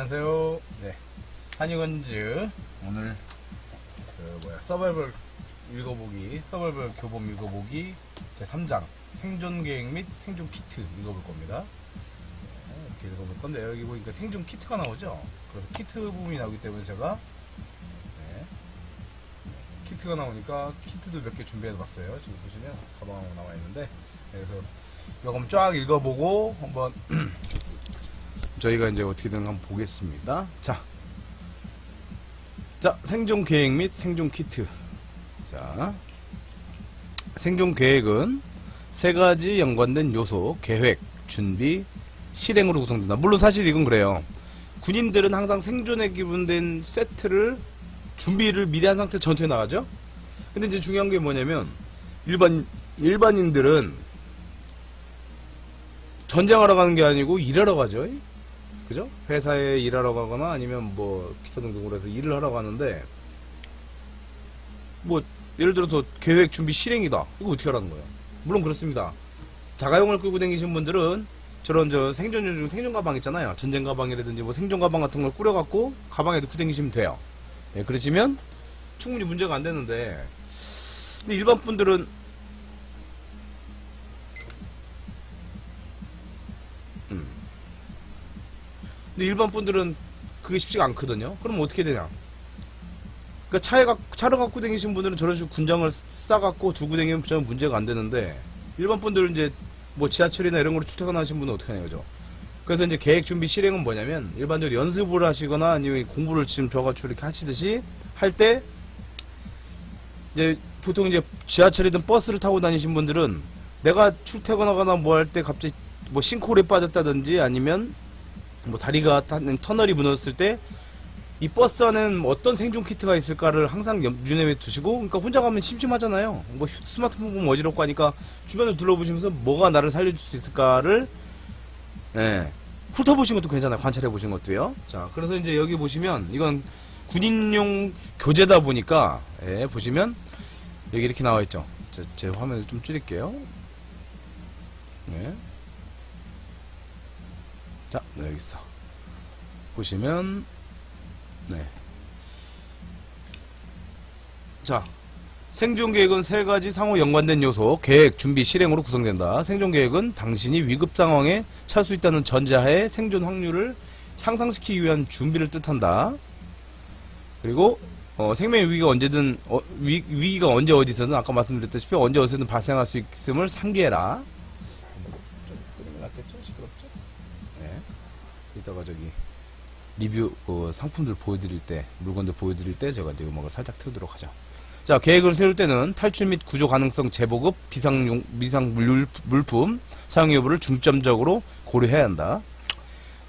안녕하세요. 네, 한이건즈 오늘 서바이벌 읽어보기, 서바이벌 교본 읽어보기 제 3장 생존 계획 및 생존 키트 읽어볼 겁니다. 네, 이렇게 읽어볼 건데 여기 보니까 생존 키트가 나오죠. 그래서 키트 부분이 나오기 때문에 제가 키트가 나오니까 키트도 몇 개 준비해봤어요. 지금 보시면 가방하고 나와 있는데, 그래서 이거 한번 쫙 읽어보고 한번 저희가 이제 어떻게든 한번 보겠습니다. 자, 생존 계획 및 생존 키트. 자, 생존 계획은 세 가지 연관된 요소, 계획, 준비, 실행으로 구성된다. 물론 사실 이건 그래요. 군인들은 항상 생존에 기본된 세트를 준비를 미리 한 상태 전투에 나가죠. 근데 이제 중요한 게 뭐냐면 일반인들은 전쟁하러 가는 게 아니고 일하러 가죠. 그죠? 회사에 일하러 가거나 아니면 뭐 기타 등등으로 해서 일을 하러 가는데, 뭐 예를 들어서 계획 준비 실행이다. 이거 어떻게 하라는 거예요? 물론 그렇습니다. 자가용을 끌고 다니신 분들은 저런 생존용 중 생존 가방 있잖아요. 전쟁 가방이라든지 뭐 생존 가방 같은 걸 꾸려갖고 가방에 넣고 다니시면 돼요. 예, 그러시면 충분히 문제가 안 되는데, 근데 일반 분들은 그게 쉽지가 않거든요. 그럼 어떻게 되냐? 그러니까 차를 갖고 다니신 분들은 저런 식으로 군장을 싸갖고 두고 다니면 전혀 문제가 안 되는데, 일반 분들은 이제 뭐 지하철이나 이런 걸로 출퇴근하신 분은 어떻게 하냐 그죠? 그래서 이제 계획 준비 실행은 뭐냐면, 일반적으로 연습을 하시거나 아니면 공부를 지금 저같이 이렇게 하시듯이 할 때, 이제 보통 이제 지하철이든 버스를 타고 다니신 분들은 내가 출퇴근하거나 뭐 할 때 갑자기 뭐 싱크홀에 빠졌다든지 아니면 뭐 다리가 터널이 무너졌을 때 이 버스 안에는 어떤 생존 키트가 있을까를 항상 눈에 두시고, 그러니까 혼자 가면 심심하잖아요. 뭐 스마트폰 보면 어지럽고 하니까 주변을 둘러보시면서 뭐가 나를 살려줄 수 있을까를 훑어보신 것도 괜찮아요. 관찰해보신 것도요. 자, 그래서 이제 여기 보시면 이건 군인용 교재다 보니까 보시면 여기 이렇게 나와있죠. 제 화면을 좀 줄일게요. 자, 여기 있어. 보시면 자, 생존 계획은 세 가지 상호 연관된 요소, 계획, 준비, 실행으로 구성된다. 생존 계획은 당신이 위급 상황에 처할 수 있다는 전제하에 생존 확률을 향상시키기 위한 준비를 뜻한다. 그리고 생명의 위기가 언제든 위기가 언제 어디서든 아까 말씀드렸다시피 언제 어디서든 발생할 수 있음을 상기해라. 좀 끄는 게 낫겠죠? 시끄럽죠? 이따가 저기 리뷰 상품들 보여드릴 때, 물건들 보여드릴 때 제가 이제 음악을 살짝 틀도록 하죠. 자, 계획을 세울 때는 탈출 및 구조 가능성, 재보급, 미상 물품 사용 여부를 중점적으로 고려해야 한다.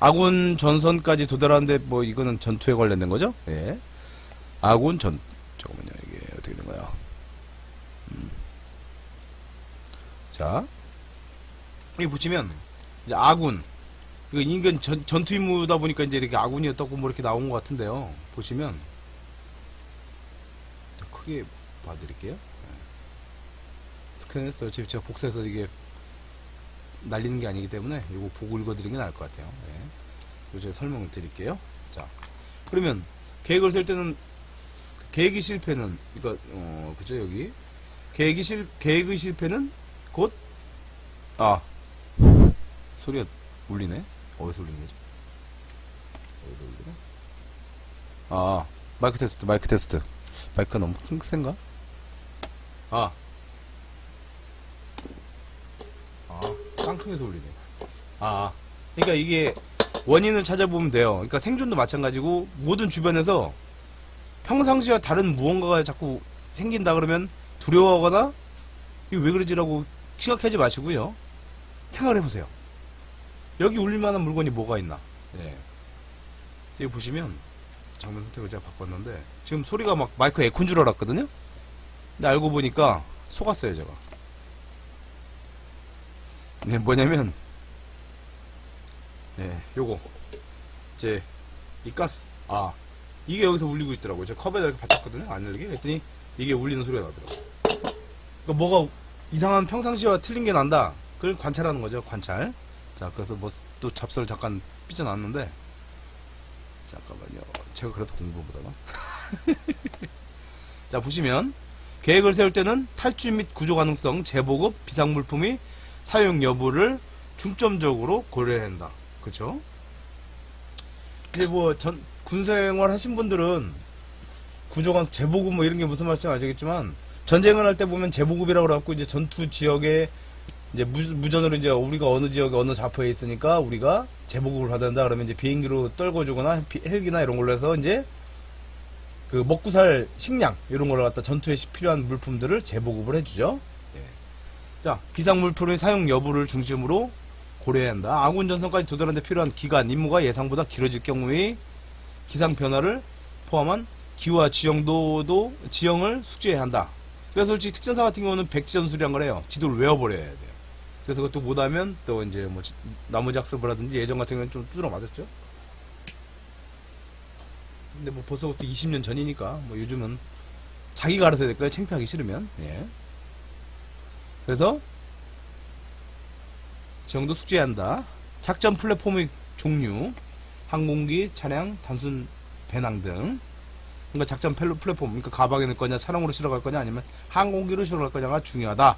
아군 전선까지 도달하는데 뭐 이거는 전투에 관련된 거죠? 아군 잠깐만요, 이게 어떻게 된 거야? 자, 여기 보시면 이제 아군, 이거 인간 전투 임무다 보니까 이제 이렇게 아군이었다고 뭐 이렇게 나온 것 같은데요. 보시면 크게 봐드릴게요. 스캔했어요. 제가 복사해서 이게 날리는 게 아니기 때문에 이거 보고 읽어드리는 게 나을 것 같아요. 제가 설명을 드릴게요. 자, 그러면 계획을 쓸 때는 계획의 실패는, 그러니까 그죠, 여기 계획의 실패는 곧 소리가 울리네. 어디서 울리는 거지? 어디서 울리나? 마이크 테스트. 마이크가 너무 센가? 깡통에서 울리네. 그러니까 이게 원인을 찾아보면 돼요. 그러니까 생존도 마찬가지고, 모든 주변에서 평상시와 다른 무언가가 자꾸 생긴다 그러면 두려워하거나 이게 왜 그러지라고 심각해하지 마시고요. 생각을 해보세요. 여기 울릴만한 물건이 뭐가 있나? 여기 보시면 장면 선택을 제가 바꿨는데 지금 소리가 막 마이크 에코인 줄 알았거든요. 근데 알고 보니까 속았어요, 제가. 뭐냐면 요거 이 가스 이게 여기서 울리고 있더라고요. 제가 컵에다 이렇게 받쳤거든요. 안 열리게 했더니 이게 울리는 소리가 나더라고요. 그러니까 뭐가 이상한 평상시와 틀린 게 난다. 그걸 관찰하는 거죠. 관찰. 자, 그래서 뭐 또 잡설 잠깐 삐져나왔는데, 잠깐만요. 제가 그래서 공부 보다가. 자, 보시면 계획을 세울 때는 탈주 및 구조 가능성, 재보급, 비상물품의 사용 여부를 중점적으로 고려해야 한다. 그쵸? 이제 뭐 군생활 하신 분들은 구조관 재보급 뭐 이런 게 무슨 말인지 아시겠지만, 전쟁을 할 때 보면 재보급이라고 그래갖고 이제 전투 지역에 이제 무전으로 이제 우리가 어느 지역에 어느 좌표에 있으니까 우리가 재보급을 받아야 한다 그러면 이제 비행기로 떨궈주거나 헬기나 이런 걸로 해서 이제 그 먹고 살 식량 이런 걸 갖다 전투에 필요한 물품들을 재보급을 해주죠. 예. 자, 비상물품의 사용 여부를 중심으로 고려해야 한다. 아군 전선까지 도달하는 데 필요한 기간, 임무가 예상보다 길어질 경우의 기상 변화를 포함한 기후와 지형을 숙지해야 한다. 그래서 솔직히 특전사 같은 경우는 백지전술이란 걸 해요. 지도를 외워버려야 돼요. 그래서 그것도 못하면 또 이제 뭐 나머지 학습이라든지 예전 같은 경우는 좀 두드러 맞았죠. 근데 뭐 벌써 그것도 20년 전이니까 뭐 요즘은 자기가 알아서 해야 될 거예요. 창피하기 싫으면. 예. 그래서 지형도 숙지해야 한다. 작전 플랫폼의 종류, 항공기, 차량, 단순 배낭 등. 그러니까 작전 플랫폼, 그러니까 가방에 넣을 거냐, 차량으로 실어 갈 거냐, 아니면 항공기로 실어 갈 거냐가 중요하다.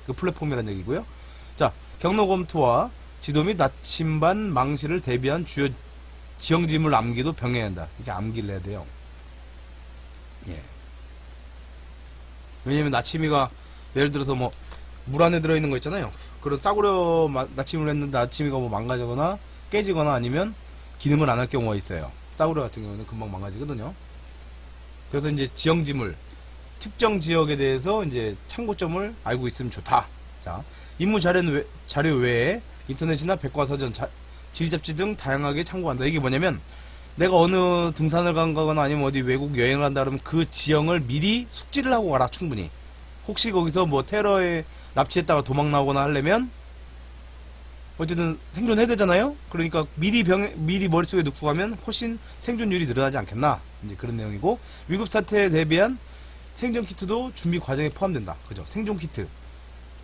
그 플랫폼이라는 얘기고요. 자, 경로 검토와 지도 및 나침반 망실을 대비한 주요 지형지물 암기도 병해야 한다. 이게 암기를 해야 돼요. 예. 왜냐면 나침이가 예를 들어서 뭐 물 안에 들어있는 거 있잖아요. 그런 싸구려 나침을 했는데 나침이가 뭐 망가지거나 깨지거나 아니면 기능을 안 할 경우가 있어요. 싸구려 같은 경우는 금방 망가지거든요. 그래서 이제 지형지물, 특정 지역에 대해서 이제 참고점을 알고 있으면 좋다. 자, 임무 자료 외에 인터넷이나 백과사전, 지리잡지 등 다양하게 참고한다. 이게 뭐냐면 내가 어느 등산을 간거나 아니면 어디 외국 여행을 간다 그러면 그 지형을 미리 숙지를 하고 가라. 충분히. 혹시 거기서 뭐 테러에 납치했다가 도망 나오거나 하려면 어쨌든 생존해야 되잖아요. 그러니까 미리 머릿속에 넣고 가면 훨씬 생존율이 늘어나지 않겠나. 이제 그런 내용이고, 위급 사태에 대비한 생존 키트도 준비 과정에 포함된다. 그죠? 생존 키트.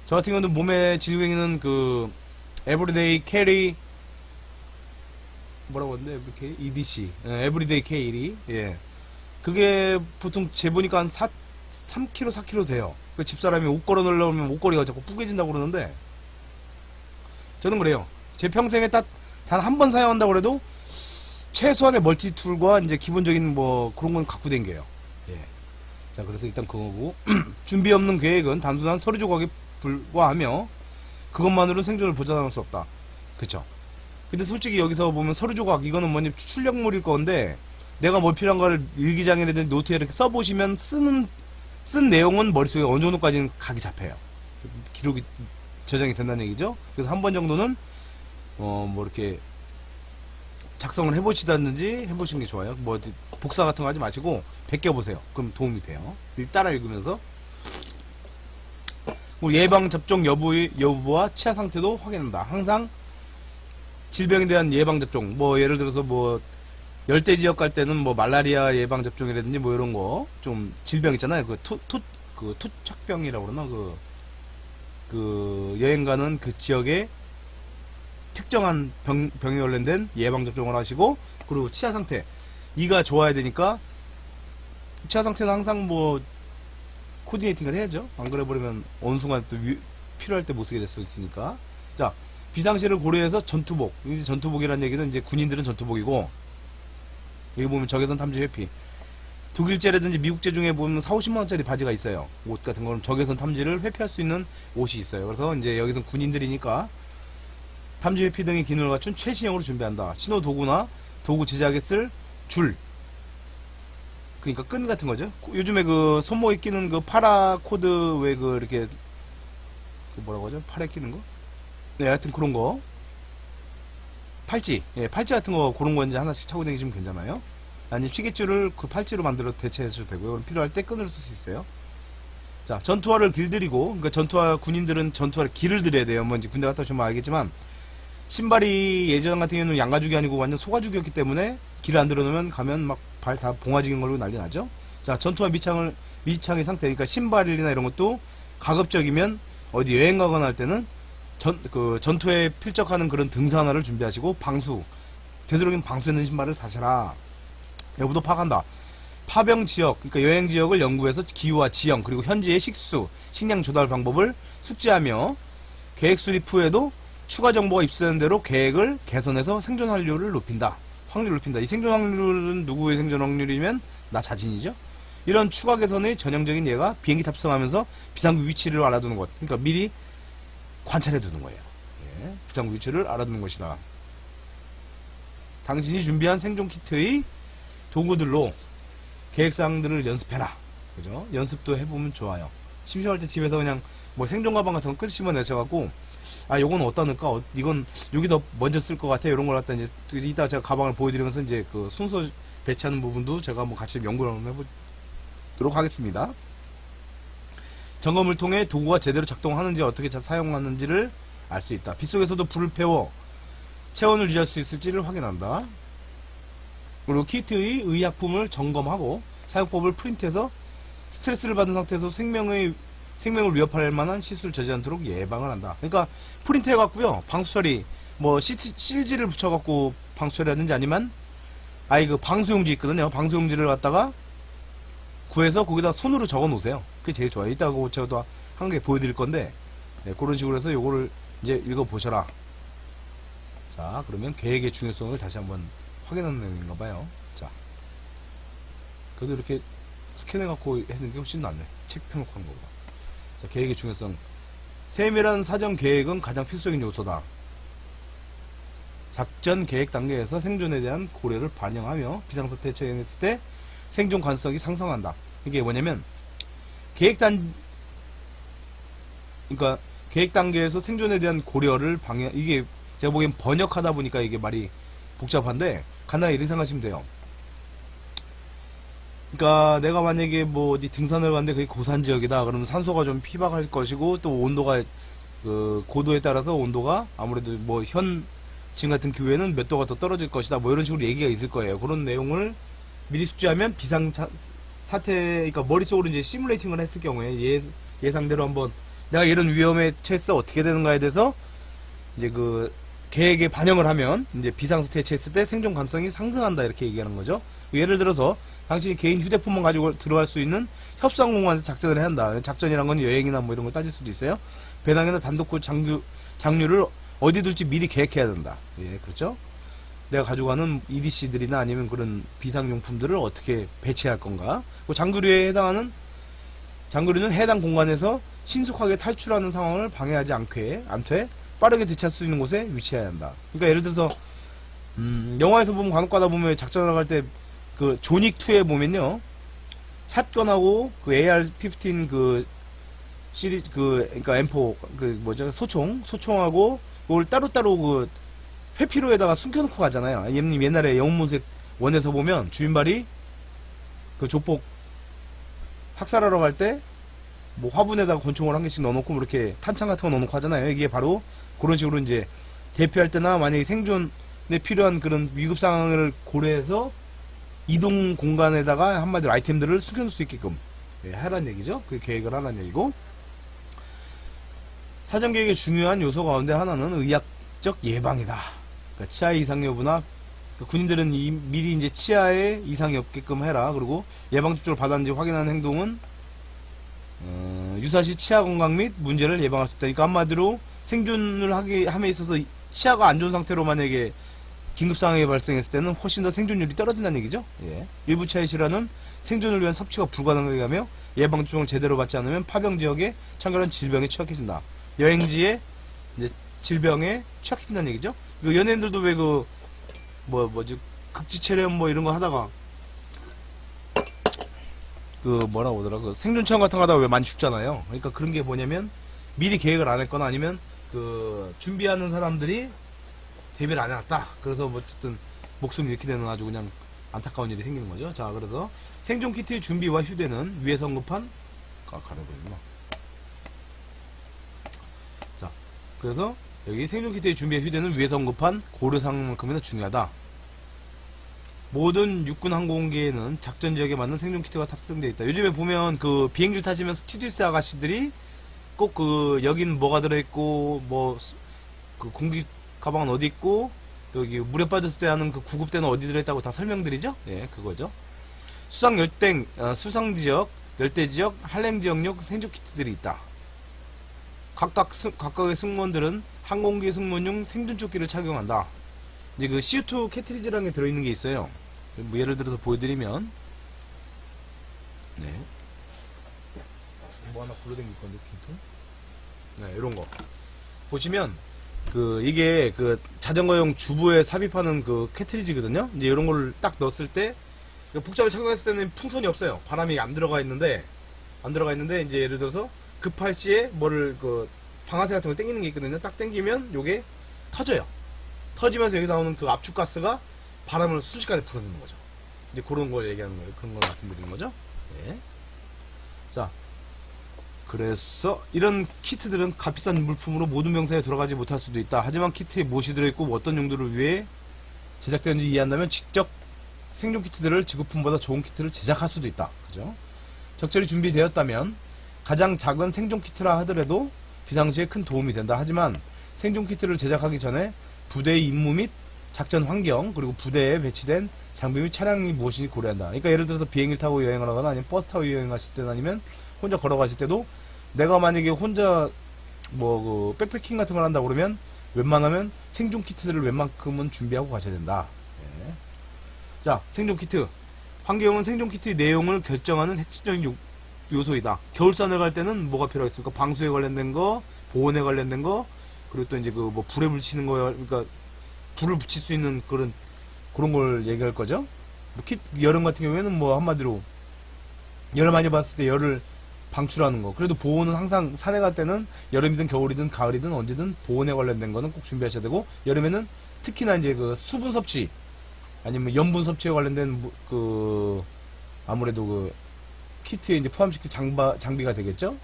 저 같은 경우는 몸에 지니고 있는 그 에브리데이 캐리 뭐라고 하는데 EDC, 에브리데이 K1이, 예, 그게 보통 재보니까 한 3kg 4kg 돼요. 그 집사람이 옷 걸어 놓으려면 옷걸이가 자꾸 뿌개진다고 그러는데, 저는 그래요. 제 평생에 단 한 번 사용한다고 그래도 최소한의 멀티툴과 이제 기본적인 뭐 그런 건 갖고 댕겨요. 예. 자, 그래서 일단 그거고 준비 없는 계획은 단순한 서류 조각에 불과하며 그것만으로는 생존을 보장할 수 없다. 그쵸? 근데 솔직히 여기서 보면 서류 조각 이거는 뭐냐면 출력물일 건데 내가 뭘 필요한가를 일기장이라든지 노트에 이렇게 써보시면 쓴 내용은 머릿속에 어느 정도까지는 각이 잡혀요. 기록이 저장이 된다는 얘기죠. 그래서 한 번 정도는 뭐 이렇게 작성을 해보시다든지 해보시는 게 좋아요. 뭐 복사 같은 거 하지 마시고 베껴보세요. 그럼 도움이 돼요. 따라 읽으면서 뭐 예방 접종 여부와 치아 상태도 확인한다. 항상 질병에 대한 예방 접종, 뭐 예를 들어서 뭐 열대 지역 갈 때는 뭐 말라리아 예방 접종이라든지 뭐 이런 거 좀 질병 있잖아요. 그 토착병이라고 그러나 그 여행 가는 그 지역에 특정한 병에 관련된 예방 접종을 하시고, 그리고 치아 상태 이가 좋아야 되니까 치아 상태는 항상 뭐 코디네이팅을 해야죠. 안 그래 버리면 어느 순간 또 필요할 때 못 쓰게 될 수 있으니까. 자, 비상시를 고려해서 전투복. 전투복이라는 얘기는 이제 군인들은 전투복이고, 여기 보면 적외선 탐지 회피. 독일제라든지 미국제 중에 보면 4, 50만원짜리 바지가 있어요. 옷 같은 거는 적외선 탐지를 회피할 수 있는 옷이 있어요. 그래서 이제 여기선 군인들이니까 탐지 회피 등의 기능을 갖춘 최신형으로 준비한다. 신호 도구나 도구 제작에 쓸 줄. 그러니까 끈 같은 거죠. 요즘에 그 손목에 끼는 그 파라코드 왜 그 이렇게 그 뭐라고 하죠? 팔에 끼는 거? 네, 하여튼 그런 거. 팔찌. 예, 팔찌 같은 거 그런 거 이제 하나씩 차고 다니시면 괜찮아요. 아니면 시계줄을 그 팔찌로 만들어 대체해도 되고요. 그럼 필요할 때 끈을 쓸 수 있어요. 자, 전투화를 길들이고, 그러니까 군인들은 전투화를 길을 들여야 돼요. 뭐 이제 군대 갔다 오시면 알겠지만, 신발이 예전 같은 경우는 양가죽이 아니고 완전 소가죽이었기 때문에 길을 안 들어놓으면 가면 막 발 다 봉화지긴 걸로 난리 나죠. 자, 전투화 미창의 상태, 그러니까 신발이나 이런 것도 가급적이면 어디 여행 가거나 할 때는 전투에 필적하는 그런 등산화를 준비하시고, 되도록이면 방수 있는 신발을 사셔라. 여부도 파악한다. 파병 지역, 그러니까 여행 지역을 연구해서 기후와 지형 그리고 현지의 식수, 식량 조달 방법을 숙지하며 계획 수립 후에도 추가 정보가 입수되는 대로 계획을 개선해서 생존 확률을 높인다. 확률을 높인다. 이 생존 확률은 누구의 생존 확률이면 나 자신이죠. 이런 추가 개선의 전형적인 예가 비행기 탑승하면서 비상구 위치를 알아두는 것. 그러니까 미리 관찰해 두는 거예요. 예, 비상구 위치를 알아두는 것이다. 당신이 준비한 생존 키트의 도구들로 계획사항들을 연습해라. 그죠? 연습도 해보면 좋아요. 심심할 때 집에서 그냥 뭐 생존 가방 같은 거 끝이면 내셔갖고 아 요건 어디다 넣을까? 이건 여기 더 먼저 쓸 것 같아. 이런 걸 갖다 이제 이따 제가 가방을 보여드리면서 이제 그 순서 배치하는 부분도 제가 한번 같이 연구를 한번 해보도록 하겠습니다. 점검을 통해 도구가 제대로 작동하는지 어떻게 사용하는지를 알 수 있다. 빗속에서도 불을 태워 체온을 유지할 수 있을지를 확인한다. 그리고 키트의 의약품을 점검하고 사용법을 프린트해서 스트레스를 받은 상태에서 생명을 위협할 만한 실수를 저지하지 않도록 예방을 한다. 그러니까 프린트 해갖고요 방수처리 뭐 CG를 붙여갖고 방수처리하든지 아니면 아예 그 방수용지 있거든요. 방수용지를 갖다가 구해서 거기다 손으로 적어 놓으세요. 그게 제일 좋아요. 이따가 제가 또 한 개 보여드릴 건데 네, 그런 식으로 해서 요거를 이제 읽어보셔라. 자, 그러면 계획의 중요성을 다시 한번 확인하는 내용인가 봐요. 자, 그래도 이렇게 스캔해갖고 해는 게 훨씬 낫네. 책 펴놓고 한 거보다. 자, 계획의 중요성. 세밀한 사전 계획은 가장 필수적인 요소다. 작전 계획 단계에서 생존에 대한 고려를 반영하며 비상사태에 처형했을 때 생존 가능성이 상승한다. 이게 뭐냐면 그러니까 계획 단계에서 생존에 대한 고려를 이게 제가 보기엔 번역하다 보니까 이게 말이 복잡한데 간단히 이렇게 생각하시면 돼요. 그러니까 내가 만약에 뭐 어디 등산을 갔는데 그게 고산 지역이다. 그러면 산소가 좀 피박할 것이고 또 온도가 그 고도에 따라서 온도가 아무래도 뭐 지금 같은 기후에는 몇 도가 더 떨어질 것이다. 뭐 이런 식으로 얘기가 있을 거예요. 그런 내용을 미리 숙지하면 사태, 그러니까 머릿속으로 이제 시뮬레이팅을 했을 경우에 예상대로 한번 내가 이런 위험에 처했어 어떻게 되는가에 대해서 이제 그 계획에 반영을 하면 이제 비상사태에 처했을 때 생존 가능성이 상승한다 이렇게 얘기하는 거죠. 예를 들어서 당신이 개인 휴대폰만 가지고 들어갈 수 있는 협상 공간에서 작전을 해야 한다. 작전이란 건 여행이나 뭐 이런 걸 따질 수도 있어요. 배낭이나 단독구 장류를 어디 둘지 미리 계획해야 된다. 예, 그렇죠? 내가 가져가는 EDC들이나 아니면 그런 비상용품들을 어떻게 배치할 건가. 장구류는 해당 공간에서 신속하게 탈출하는 상황을 방해하지 않되 빠르게 대처할 수 있는 곳에 위치해야 한다. 그러니까 예를 들어서 영화에서 보면 간혹 가다 보면 작전을 갈 때 그 존윅2에 보면요 샷건하고 그 AR-15 그 시리즈 그러니까 M4 그 뭐죠 소총하고 그걸 따로따로 그 회피로에다가 숨겨놓고 가잖아요. 옛날에 영웅문색 원에서 보면 주인발이 그 조폭 학살하러 갈 때 뭐 화분에다가 권총을 한 개씩 넣어놓고 뭐 이렇게 탄창 같은 거 넣어놓고 하잖아요. 이게 바로 그런 식으로 이제 대피할 때나 만약에 생존에 필요한 그런 위급 상황을 고려해서 이동 공간에다가 한마디로 아이템들을 숨겨놓을 수 있게끔 하라는 얘기죠. 그 계획을 하라는 얘기고, 사전 계획의 중요한 요소 가운데 하나는 의학적 예방이다. 그러니까 치아의 이상 여부나 군인들은 미리 이제 치아에 이상이 없게끔 해라. 그리고 예방 접종을 받았는지 확인하는 행동은 유사시 치아 건강 및 문제를 예방할 수 있다. 그러니까 한마디로 생존을 함에 있어서 치아가 안 좋은 상태로 만약에 긴급 상황이 발생했을 때는 훨씬 더 생존율이 떨어진다는 얘기죠. 예. 일부 치아의 질환은 생존을 위한 섭취가 불가능하게 하며 예방 접종을 제대로 받지 않으면 파병 지역에 창궐한 질병에 취약해진다. 여행지에 이제 질병에 취약해진다는 얘기죠. 그 연예인들도 왜 뭐지 극지 체험 뭐 이런 거 하다가 그 뭐라 오더라 그 생존 체험 같은 거 하다가 왜 많이 죽잖아요. 그러니까 그런 게 뭐냐면 미리 계획을 안 했거나 아니면 그 준비하는 사람들이 대비를 안 해놨다. 그래서 뭐 어쨌든 목숨이 이렇게 되는 아주 그냥 안타까운 일이 생기는 거죠. 자, 그래서 생존 키트의 준비와 휴대는 위에서 언급한 가려버리구나. 자, 그래서 여기 생존 키트의 준비와 휴대는 위에서 언급한 고려사항만큼이나 중요하다. 모든 육군 항공기에는 작전 지역에 맞는 생존 키트가 탑승되어 있다. 요즘에 보면 그 비행기를 타시면 스튜디오스 아가씨들이 꼭 여긴 뭐가 들어있고 뭐 그 공기 가방은 어디 있고 또 이게 물에 빠졌을 때 하는 그 구급대는 어디 들어있다고 다 설명드리죠? 예, 그거죠. 수상지역, 열대지역, 한랭지역용 생존 키트들이 있다. 각각의 승무원들은 항공기 승무원용 생존조끼를 착용한다. 이제 그 CO2 캐트리지라는 게 들어있는 게 있어요. 뭐 예를 들어서 보여드리면, 네. 뭐 하나 굴러댕길 건데, 빈통? 네, 이런 거. 보시면, 이게 자전거용 주부에 삽입하는 그 캐트리지거든요? 이제 이런 걸 딱 넣었을 때, 복잡을 착용했을 때는 풍선이 없어요. 바람이 안 들어가 있는데, 이제 예를 들어서 급할 시에 뭐를 방아쇠 같은 걸 당기는 게 있거든요. 딱 당기면 요게 터져요. 터지면서 여기 나오는 그 압축가스가 바람을 순식간에 불어넣는 거죠. 이제 그런 걸 얘기하는 거예요. 그런 걸 말씀드리는 거죠. 네. 자, 그래서 이런 키트들은 값비싼 물품으로 모든 병사에 돌아가지 못할 수도 있다. 하지만 키트에 무엇이 들어있고 어떤 용도를 위해 제작되는지 이해한다면 직접 생존 키트들을 지급품보다 좋은 키트를 제작할 수도 있다. 그죠? 적절히 준비되었다면 가장 작은 생존 키트라 하더라도 비상시에 큰 도움이 된다. 하지만 생존 키트를 제작하기 전에 부대의 임무 및 작전 환경, 그리고 부대에 배치된 장비 및 차량이 무엇인지 고려한다. 그러니까 예를 들어서 비행기를 타고 여행을 하거나 아니면 버스 타고 여행하실 때나 아니면 혼자 걸어가실 때도 내가 만약에 혼자 백패킹 같은 걸 한다 그러면 웬만하면 생존 키트들을 웬만큼은 준비하고 가셔야 된다. 네. 자, 생존 키트. 환경은 생존 키트의 내용을 결정하는 핵심적인 요소이다. 겨울산을 갈 때는 뭐가 필요하겠습니까? 방수에 관련된 거, 보온에 관련된 거, 그리고 또 이제 불에 붙이는 거, 그러니까 불을 붙일 수 있는 그런 걸 얘기할 거죠. 여름 같은 경우에는 한마디로 열을 많이 받았을 때 열을 방출하는 거. 그래도 보온은 항상 산에 갈 때는 여름이든 겨울이든 가을이든 언제든 보온에 관련된 거는 꼭 준비하셔야 되고, 여름에는 특히나 이제 수분 섭취 아니면 염분 섭취에 관련된 아무래도 키트에 이제 포함시킬 장비가 되겠죠.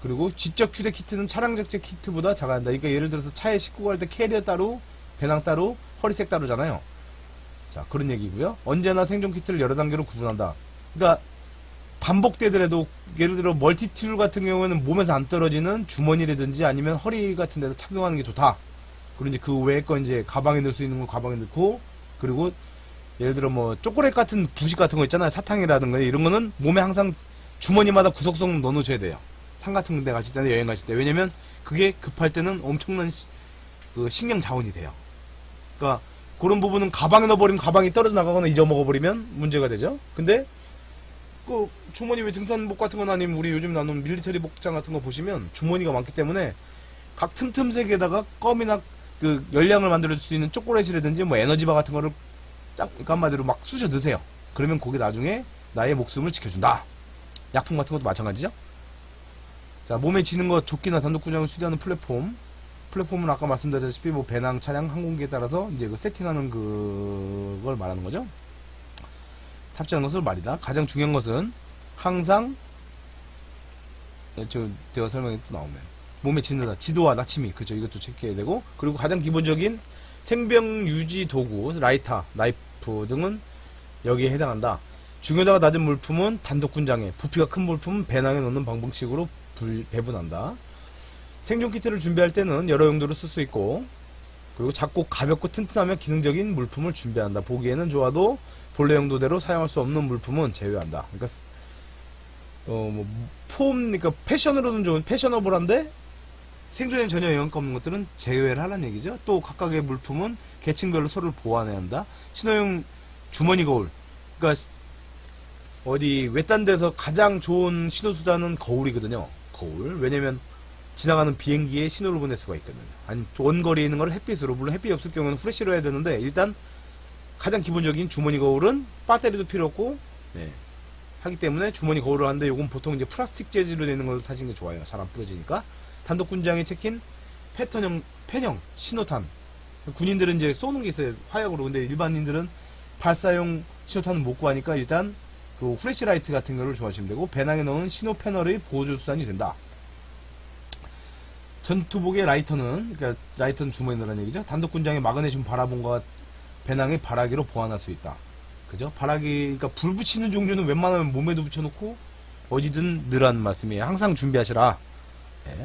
그리고 지적 휴대 키트는 차량 적재 키트보다 작아한다. 그러니까 예를 들어서 차에 싣고 갈 때 캐리어 따로, 배낭 따로, 허리색 따로잖아요. 자, 그런 얘기고요. 언제나 생존 키트를 여러 단계로 구분한다. 그러니까 반복되더라도 예를 들어 멀티툴 같은 경우에는 몸에서 안 떨어지는 주머니라든지 아니면 허리 같은 데서 착용하는 게 좋다. 그리고 이제 그 외의 거 이제 가방에 넣을 수 있는 거 가방에 넣고, 그리고 예를 들어 초콜릿 같은 부식 같은 거 있잖아요. 사탕이라든가 이런 거는 몸에 항상 주머니마다 구석구석 넣어 놓으셔야 돼요. 산 같은 데 가실 때나 여행 가실 때. 왜냐면 그게 급할 때는 엄청난 신경 자원이 돼요. 그러니까 그런 부분은 가방에 넣어버리면 가방이 떨어져 나가거나 잊어먹어버리면 문제가 되죠. 근데 주머니 왜 등산복 같은 거나 아니면 우리 요즘 나오는 밀리터리 복장 같은 거 보시면 주머니가 많기 때문에 각 틈틈색에다가 껌이나 열량을 만들어줄 수 있는 초콜릿이라든지 에너지바 같은 거를 딱 한마디로 막 쑤셔 드세요. 그러면 그게 나중에 나의 목숨을 지켜준다. 약품 같은 것도 마찬가지죠. 자, 몸에 지는 거 조끼나 단독구장을 수리하는 플랫폼은 아까 말씀드렸다시피 배낭, 차량, 항공기에 따라서 이제 세팅하는 그걸 말하는 거죠. 탑재하는 것을 말이다. 가장 중요한 것은 항상 제가 설명에 또 나오면 몸에 지는다. 지도와 나침이, 그죠? 이것도 체크해야 되고, 그리고 가장 기본적인 생명 유지 도구, 라이터, 나이프 등은 여기에 해당한다. 중요도가 낮은 물품은 단독군장에, 부피가 큰 물품은 배낭에 넣는 방법식으로 배분한다. 생존 키트를 준비할 때는 여러 용도로 쓸 수 있고, 그리고 작고 가볍고 튼튼하며 기능적인 물품을 준비한다. 보기에는 좋아도 본래 용도대로 사용할 수 없는 물품은 제외한다. 그러니까 그러니까 패션으로는 좋은 패셔너블한데 생존에 전혀 영향가 없는 것들은 제외를 하라는 얘기죠. 또 각각의 물품은 계층별로 서로를 보완해야 한다. 신호용 주머니 거울. 그러니까 어디 외딴 데서 가장 좋은 신호수단은 거울이거든요. 거울. 왜냐면 지나가는 비행기에 신호를 보낼 수가 있거든요. 아니, 원거리에 있는 걸 햇빛으로, 물론 햇빛이 없을 경우는 후레쉬로 해야 되는데, 일단 가장 기본적인 주머니 거울은 배터리도 필요 없고, 하기 때문에 주머니 거울을 하는데, 요건 보통 이제 플라스틱 재질로 되는 걸 사시는 게 좋아요. 잘 안 부러지니까. 단독군장에 찍힌 펜형, 신호탄. 군인들은 이제 쏘는 게 있어요. 화약으로. 근데 일반인들은 발사용 신호탄은 못 구하니까 일단 후레쉬 라이트 같은 거를 좋아하시면 되고, 배낭에 넣은 신호 패널의 보조 수단이 된다. 전투복의 라이터는, 그러니까 라이터는 주머니에 넣으라는 얘기죠. 단독군장의 마그네슘 발화봉과 배낭의 발화기로 보완할 수 있다. 그죠? 발화기, 그러니까 불 붙이는 종류는 웬만하면 몸에도 붙여놓고 어디든 넣으라는 말씀이에요. 항상 준비하시라.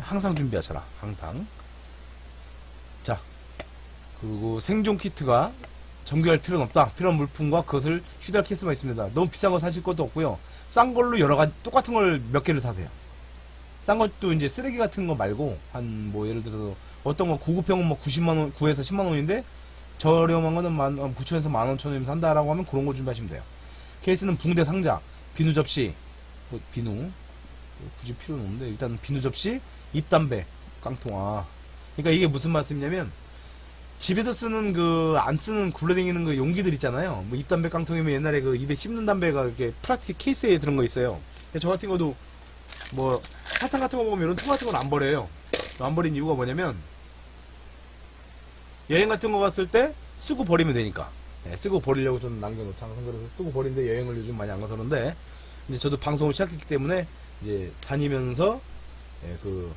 항상 준비하셔라. 항상. 자, 그리고 생존 키트가 정교할 필요는 없다. 필요한 물품과 그것을 휴대할 케이스만 있습니다. 너무 비싼 거 사실 것도 없고요. 싼 걸로 여러 가지 똑같은 걸 몇 개를 사세요. 싼 것도 이제 쓰레기 같은 거 말고 한 뭐 예를 들어서 어떤 거 고급형은 뭐 90만 원, 9에서 10만 원인데 저렴한 거는 9천에서 15,000원이면 산다라고 하면 그런 거 준비하시면 돼요. 케이스는 붕대 상자, 비누 접시, 뭐 비누 굳이 필요는 없는데 일단 비누 접시, 입담배, 깡통아. 그러니까 이게 무슨 말씀이냐면 집에서 쓰는 그 안 쓰는 굴러다니는 그 용기들 있잖아요. 뭐 입담배 깡통이면 옛날에 그 입에 씹는 담배가 이렇게 플라스틱 케이스에 들은 거 있어요. 저 같은 것도 뭐 사탕 같은 거 먹으면 이런 통 같은 건 안 버려요. 안 버린 이유가 뭐냐면 여행 같은 거 갔을 때 쓰고 버리면 되니까. 네, 쓰고 버리려고 좀 남겨놓자. 항상 그래서 쓰고 버리는데 여행을 요즘 많이 안 가서 그런데 이제 저도 방송을 시작했기 때문에 이제 다니면서 예, 그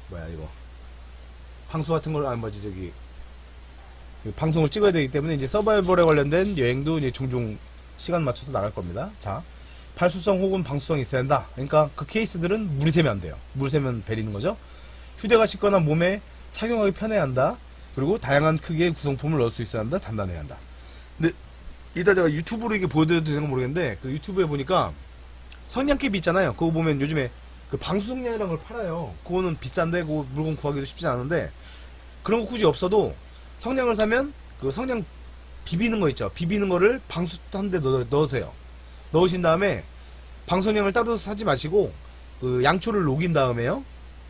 뭐야 이거 방수 같은 걸 뭐지 저기 방송을 찍어야 되기 때문에 이제 서바이벌에 관련된 여행도 이제 종종 시간 맞춰서 나갈 겁니다. 자, 발수성 혹은 방수성이 있어야 한다. 그러니까 그 케이스들은 물이 새면 안 돼요. 물 새면 베리는 거죠. 휴대가 쉽거나 몸에 착용하기 편해야 한다. 그리고 다양한 크기의 구성품을 넣을 수 있어야 한다. 단단해야 한다. 근데 이따 제가 유튜브로 이게 보여드려도 되는 건 모르겠는데 그 유튜브에 보니까 성냥개비 있잖아요. 그거 보면 요즘에 그 방수성냥이라는 걸 팔아요. 그거는 비싼데 그 물건 구하기도 쉽지 않은데 그런 거 굳이 없어도 성냥을 사면 그 성냥 비비는 거 있죠. 비비는 거를 방수한데 넣으세요. 넣으신 다음에 방성냥을 따로 사지 마시고 그 양초를 녹인 다음에요.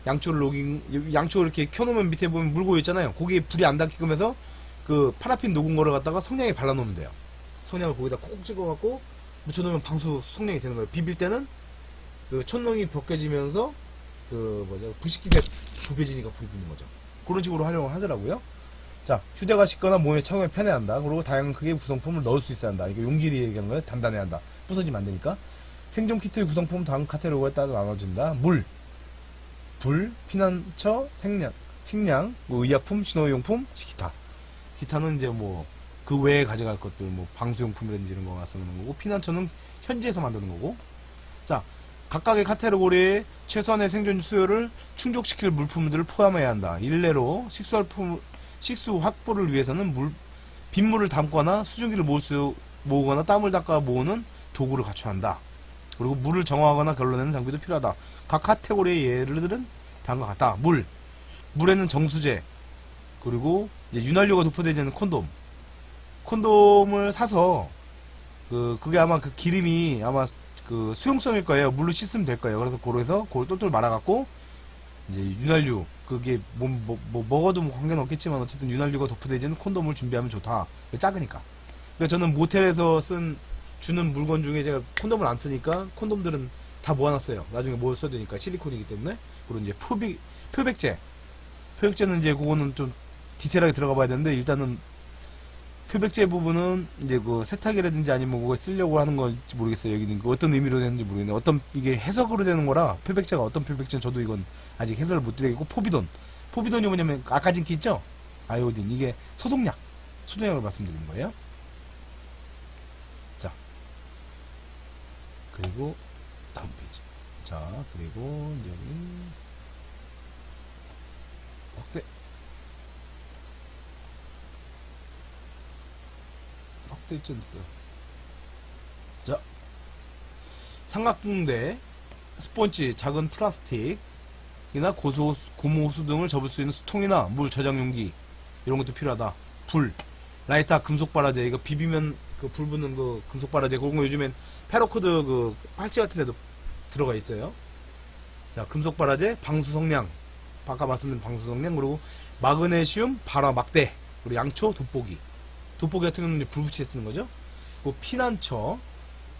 양초 이렇게 켜놓으면 밑에 보면 물고 있잖아요. 거기에 불이 안 닿게끔 해서 그 파라핀 녹은 거를 갖다가 성냥에 발라놓으면 돼요. 성냥을 거기다 콕 찍어갖고 묻혀놓으면 방수 성냥이 되는 거예요. 비빌 때는 그 촛농이 벗겨지면서 그 뭐죠 부식기가 부벼지니까 불이 붙는 거죠. 그런 식으로 활용을 하더라고요. 자, 휴대가 쉽거나 몸에 착용이 편해야 한다. 그리고 다양한 크기의 구성품을 넣을 수 있어야 한다. 이거 용기를 얘기하는 거예요. 단단해야 한다. 부서지면 안 되니까. 생존 키트의 구성품 다음 카테고리에 따라 나눠진다. 물, 불, 피난처, 식량, 뭐 의약품, 신호용품, 기타. 기타는 이제 뭐 그 외에 가져갈 것들, 뭐 방수용품이라든지 이런 거 쓰는 거고, 피난처는 현지에서 만드는 거고. 자, 각각의 카테고리에 최소한의 생존 수요를 충족시킬 물품들을 포함해야 한다. 일례로 식수 확보를 위해서는 빗물을 담거나 수증기를 모으거나 땀을 닦아 모으는 도구를 갖춰야 한다. 그리고 물을 정화하거나 걸러내는 장비도 필요하다. 각 카테고리의 예들은 다음과 같다. 물에는 정수제, 그리고 이제 윤활유가 도포되지 않는 콘돔을 사서 그게 아마 그 기름이 아마 그 수용성일 거예요. 물로 씻으면 될 거예요. 그래서 그걸 똘똘 말아갖고 이제 윤활유 그게 먹어도 뭐 관계는 없겠지만 어쨌든 윤활유가 도포되지 않는 콘돔을 준비하면 좋다. 작으니까. 그러니까 저는 모텔에서 주는 물건 중에 제가 콘돔을 안 쓰니까 콘돔들은 다 모아놨어요. 나중에 뭘 써야 되니까 실리콘이기 때문에. 그리고 이제 표백제는 이제 그거는 좀 디테일하게 들어가 봐야 되는데 일단은 표백제 부분은 이제 그 세탁이라든지 아니면 그거 쓰려고 하는 건지 모르겠어요. 여기는 어떤 의미로 되는지 모르겠네요. 어떤 이게 해석으로 되는 거라 표백제가 어떤 표백제는 저도 이건 아직 해설을 못 드리겠고 포비돈이 뭐냐면 아까진기 있죠? 아이오딘 이게 소독약을 말씀드리는 거예요. 자 그리고 다음 페이지. 자 그리고 여기 확대 있죠. 자 삼각붕대, 스펀지, 작은 플라스틱이나 고무호수 등을 접을 수 있는 수통이나 물 저장 용기 이런 것도 필요하다. 불, 라이터, 금속 발화제 이거 비비면 그 불 붙는 그 금속 발화제 그런 거 요즘엔 패러코드 그 팔찌 같은 데도 들어가 있어요. 자 금속 발화제, 방수성냥 아까 말씀드린 방수성냥 그리고 마그네슘 발화 막대 그리고 양초, 돋보기 같은 경우는 불 붙이에 쓰는 거죠. 그리고 피난처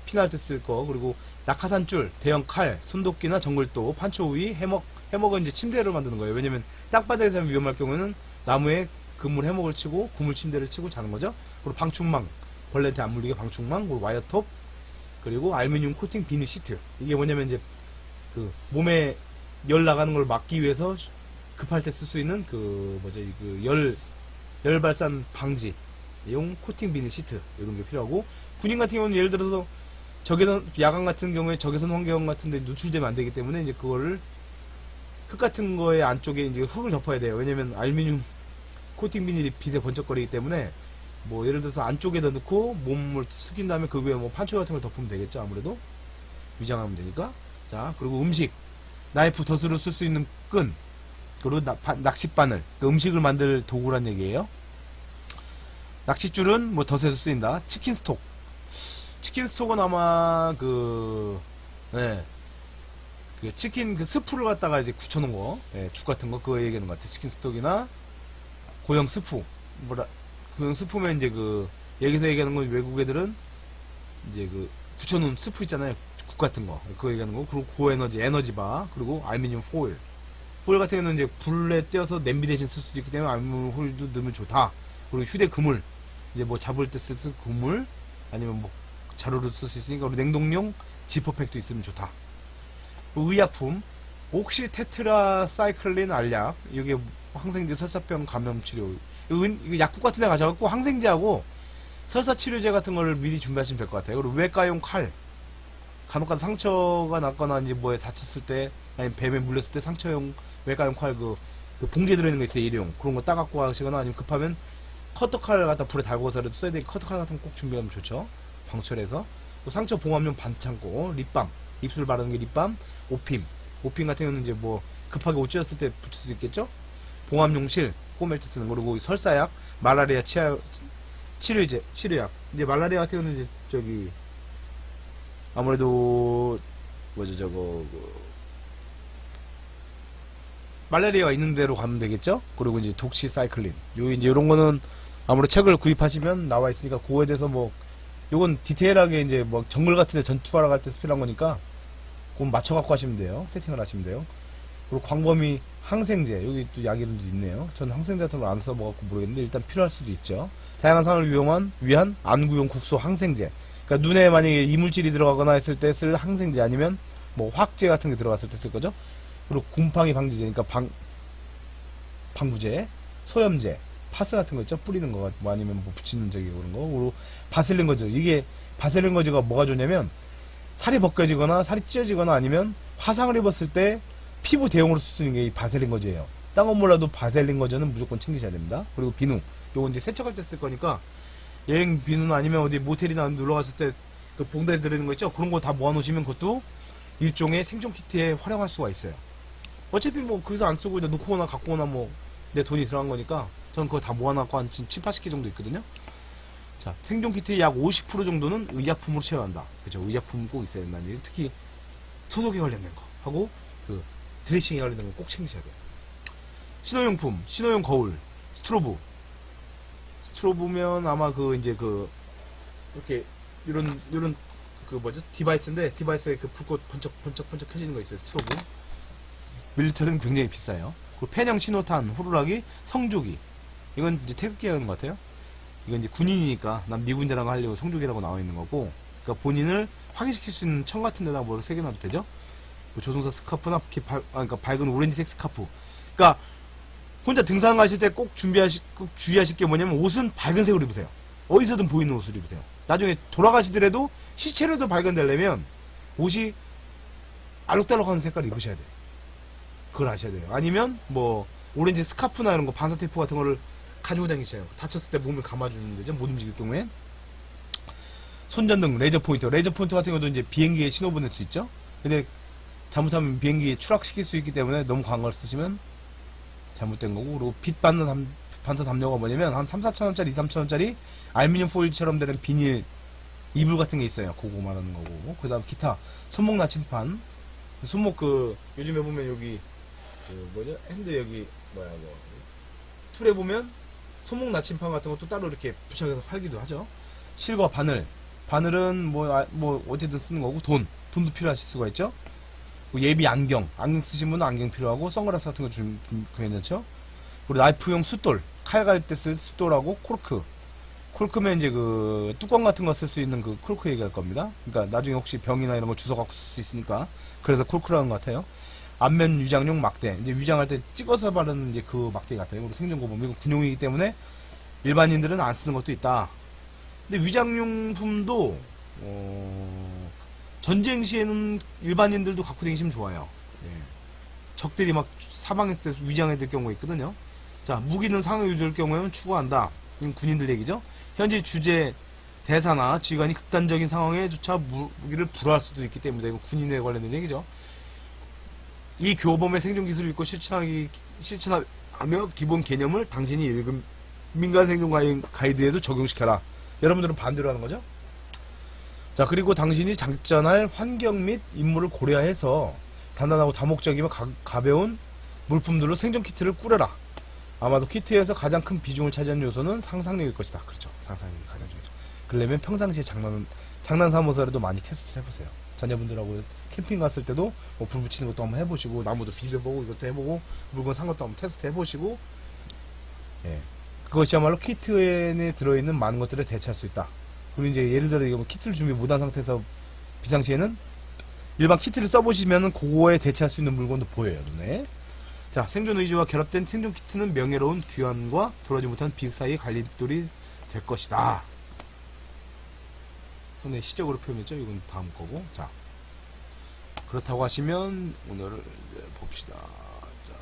피날 때 쓸 거 그리고 낙하산줄, 대형 칼, 손도끼나 정글도, 판초우위, 해먹은 이제 침대를 만드는 거예요. 왜냐면 땅바닥에서 위험할 경우에는 나무에 그물 해먹을 치고 구물 침대를 치고 자는 거죠. 그리고 방충망, 벌레한테 안 물리게 방충망, 그리고 와이어톱, 그리고 알루미늄 코팅 비닐 시트. 이게 뭐냐면 이제 그 몸에 열 나가는 걸 막기 위해서 급할 때 쓸 수 있는 열 발산 방지 용 코팅 비닐 시트 이런 게 필요하고 군인 같은 경우는 예를 들어서 적외선 야간 같은 경우에 적외선 환경 같은 데 노출되면 안 되기 때문에 이제 그거를 흙 같은 거에 안쪽에 이제 흙을 덮어야 돼요. 왜냐면 알루미늄 코팅 비닐이 빛에 번쩍거리기 때문에 뭐 예를 들어서 안쪽에다 넣고 몸을 숙인 다음에 그 위에 뭐 판초 같은 걸 덮으면 되겠죠. 아무래도 위장하면 되니까. 자, 그리고 음식, 나이프 덫으로 쓸 수 있는 끈, 그리고 낚싯바늘, 그 음식을 만들 도구란 얘기예요. 낚싯줄은 뭐 덫에서 쓰인다. 치킨 스톡, 치킨 스톡은 아마 네, 그 치킨 그 스프를 갖다가 이제 굳혀놓은 거, 예, 죽 같은 거 그거 얘기하는 것 같아. 치킨 스톡이나 고형 스프, 고형 스프면 이제 여기서 얘기하는 건 외국 애들은 이제 굳혀놓은 스프 있잖아요. 국 같은 거 그거 얘기하는 거. 그리고 고에너지 에너지바, 그리고 알루미늄 포일. 포일 같은 경우는 이제 불에 떼어서 냄비 대신 쓸 수도 있기 때문에 알루미늄 포일도 넣으면 좋다. 그리고 휴대 그물, 이제 뭐 잡을 때 쓸 그물, 아니면 뭐 자루로 쓸 수 있으니까. 그리고 냉동용 지퍼팩도 있으면 좋다. 의약품, 옥시 테트라사이클린 알약, 이게 항생제, 설사병, 감염 치료. 이거 약국 같은 데 가셔갖고 항생제하고 설사 치료제 같은 걸 미리 준비하시면 될 것 같아요. 그리고 외과용 칼, 간혹가다 상처가 났거나 이제 뭐에 다쳤을 때, 아니면 뱀에 물렸을 때 상처용 외과용 칼, 그 봉지에 들어있는 거 있어요. 일회용. 그런 거 따갖고 가시거나, 아니면 급하면 커터칼 갖다 불에 달궈서라도 써야 되니까 커터칼 같은 거 꼭 준비하면 좋죠. 방출해서. 상처 봉합용 반창고, 립밤, 입술 바르는 게 립밤, 오핌 같은 경우는 이제 뭐 급하게 옷 찢었을 때 붙일 수 있겠죠. 봉합용실, 꼬멜 때 쓰는 거. 그리고 설사약, 말라리아 치료약. 이제 말라리아 같은 경우는 이제 아무래도 말라리아가 있는 데로 가면 되겠죠. 그리고 이제 독시사이클린, 이제 이런 거는 아무래도 책을 구입하시면 나와 있으니까 그거에 대해서 뭐 요건 디테일하게 이제 뭐 정글 같은 데 전투하러 갈 때 필요한 거니까 그건 맞춰 갖고 하시면 돼요. 세팅을 하시면 돼요. 그리고 광범위 항생제, 여기 또 약 이름도 있네요. 저는 항생제 같은 걸 안 써봐갖고 모르겠는데 일단 필요할 수도 있죠. 다양한 상황을 위한 안구용 국소 항생제. 그러니까 눈에 만약에 이물질이 들어가거나 했을 때 쓸 항생제, 아니면 뭐 화학제 같은 게 들어갔을 때 쓸 거죠. 그리고 곰팡이 방지제, 그러니까 방부제, 소염제, 파스 같은 거 있죠. 뿌리는 거, 뭐 아니면 뭐 붙이는 그런 거. 그리고 바셀린 거즈. 이게 바셀린 거즈가 뭐가 좋냐면 살이 벗겨지거나 살이 찢어지거나 아니면 화상을 입었을 때 피부 대용으로 쓸 수 있는 게 이 바셀린 거즈예요. 딴 건 몰라도 바셀린 거즈는 무조건 챙기셔야 됩니다. 그리고 비누. 요거 이제 세척할 때 쓸 거니까 여행 비누나 아니면 어디 모텔이나 놀러 갔을 때 그 봉다리 들어있는 거 있죠? 그런 거 다 모아 놓으시면 그것도 일종의 생존 키트에 활용할 수가 있어요. 어차피 뭐 거기서 안 쓰고 놓고 오나 갖고 오나 뭐 내 돈이 들어간 거니까 저는 그거 다 모아놨고 한 7, 80개 정도 있거든요. 자, 생존 키트의 약 50% 정도는 의약품으로 채워야 한다. 그죠? 의약품 꼭 있어야 된다는 얘기. 특히 소독에 관련된 거 하고 드레싱에 관련된 거 꼭 챙기셔야 돼요. 신호용품, 신호용 거울, 스트로브면 아마 이렇게 이런 디바이스인데, 디바이스에 불꽃 번쩍 켜지는 거 있어요. 스트로브. 밀리터리는 굉장히 비싸요. 그리고 펜형 신호탄, 호루라기, 성조기. 이건 이제 태극기 하는 것 같아요. 이건 이제 군인이니까 난 미군대라고 하려고 성조기라고 나와 있는 거고, 그러니까 본인을 확인시킬 수 있는 청 같은 데다가 뭘 새겨놔도 되죠. 뭐 조종사 스카프나 그러니까 밝은 오렌지색 스카프. 그러니까 혼자 등산 가실 때 꼭 주의하실 게 뭐냐면 옷은 밝은 색으로 입으세요. 어디서든 보이는 옷을 입으세요. 나중에 돌아가시더라도 시체로도 발견되려면 옷이 알록달록한 색깔을 입으셔야 돼요. 그걸 아셔야 돼요. 아니면 뭐 오렌지 스카프나 이런 거, 반사 테이프 같은 거를 가지고 다니셔요. 다쳤을 때 몸을 감아주는 데죠. 못 움직일 경우엔. 손전등, 레이저 포인터 같은 경우도 이제 비행기에 신호 보낼 수 있죠. 근데 잘못하면 비행기 추락시킬 수 있기 때문에 너무 강한 걸 쓰시면 잘못된 거고. 그리고 빛 반사 담요가 뭐냐면 한 3,4천원짜리, 2,3천원짜리 알루미늄 포일처럼 되는 비닐 이불 같은 게 있어요. 그거 말하는 거고. 그 다음 기타, 손목 나침판. 손목 요즘에 보면 여기 핸드 여기 툴에 보면 손목 나침판 같은 것도 따로 이렇게 부착해서 팔기도 하죠. 실과 바늘은 뭐 어쨌든 쓰는 거고. 돈도 필요하실 수가 있죠. 예비 안경 쓰신 분은 안경 필요하고, 선글라스 같은 거 괜찮죠. 그리고 나이프용 숫돌, 칼 갈 때 쓸 숫돌하고 콜크면 이제 뚜껑 같은 거 쓸 수 있는 콜크 얘기할 겁니다. 그러니까 나중에 혹시 병이나 이런 거 주워 갖고 쓸 수 있으니까, 그래서 콜크라는 것 같아요. 안면 위장용 막대, 이제 위장할 때 찍어서 바르는 이제 그 막대 같아요. 그리고 생존고무, 이거 군용이기 때문에 일반인들은 안 쓰는 것도 있다. 근데 위장용품도 전쟁 시에는 일반인들도 갖고 다니시면 좋아요. 예. 적들이 막 사방했을 때 위장해야 될 경우가 있거든요. 자, 무기는 상위 유저일 경우에는 추구한다. 이건 군인들 얘기죠. 현재 주재 대사나 지휘관이 극단적인 상황에조차 무기를 불허할 수도 있기 때문에 이건 군인에 관련된 얘기죠. 이 교범의 생존 기술을 읽고 실천하며 기본 개념을 당신이 읽은 민간 생존 가이드에도 적용시켜라. 여러분들은 반대로 하는 거죠. 자, 그리고 당신이 작전할 환경 및 임무를 고려해서 단단하고 다목적이며 가벼운 물품들로 생존 키트를 꾸려라. 아마도 키트에서 가장 큰 비중을 차지하는 요소는 상상력일 것이다. 그렇죠. 상상력이 가장 중요하죠. 그러려면 평상시에 장난삼아서라도 많이 테스트를 해보세요. 자녀분들하고 캠핑 갔을 때도 뭐 불 붙이는 것도 한번 해보시고, 나무도 비벼보고, 이것도 해보고, 물건 산 것도 한번 테스트 해보시고, 예. 그것이야말로 키트에 들어있는 많은 것들을 대체할 수 있다. 그리고 이제 예를 들어 이거 뭐 키트를 준비 못한 상태에서 비상시에는 일반 키트를 써보시면은 그거에 대체할 수 있는 물건도 보여요, 눈에. 자, 생존 의지와 결합된 생존 키트는 명예로운 귀환과 돌아오지 못한 비극 사이의 갈림돌이 될 것이다. 손에 시적으로 표현했죠. 이건 다음 거고. 자, 그렇다고 하시면 오늘을 봅시다. 자,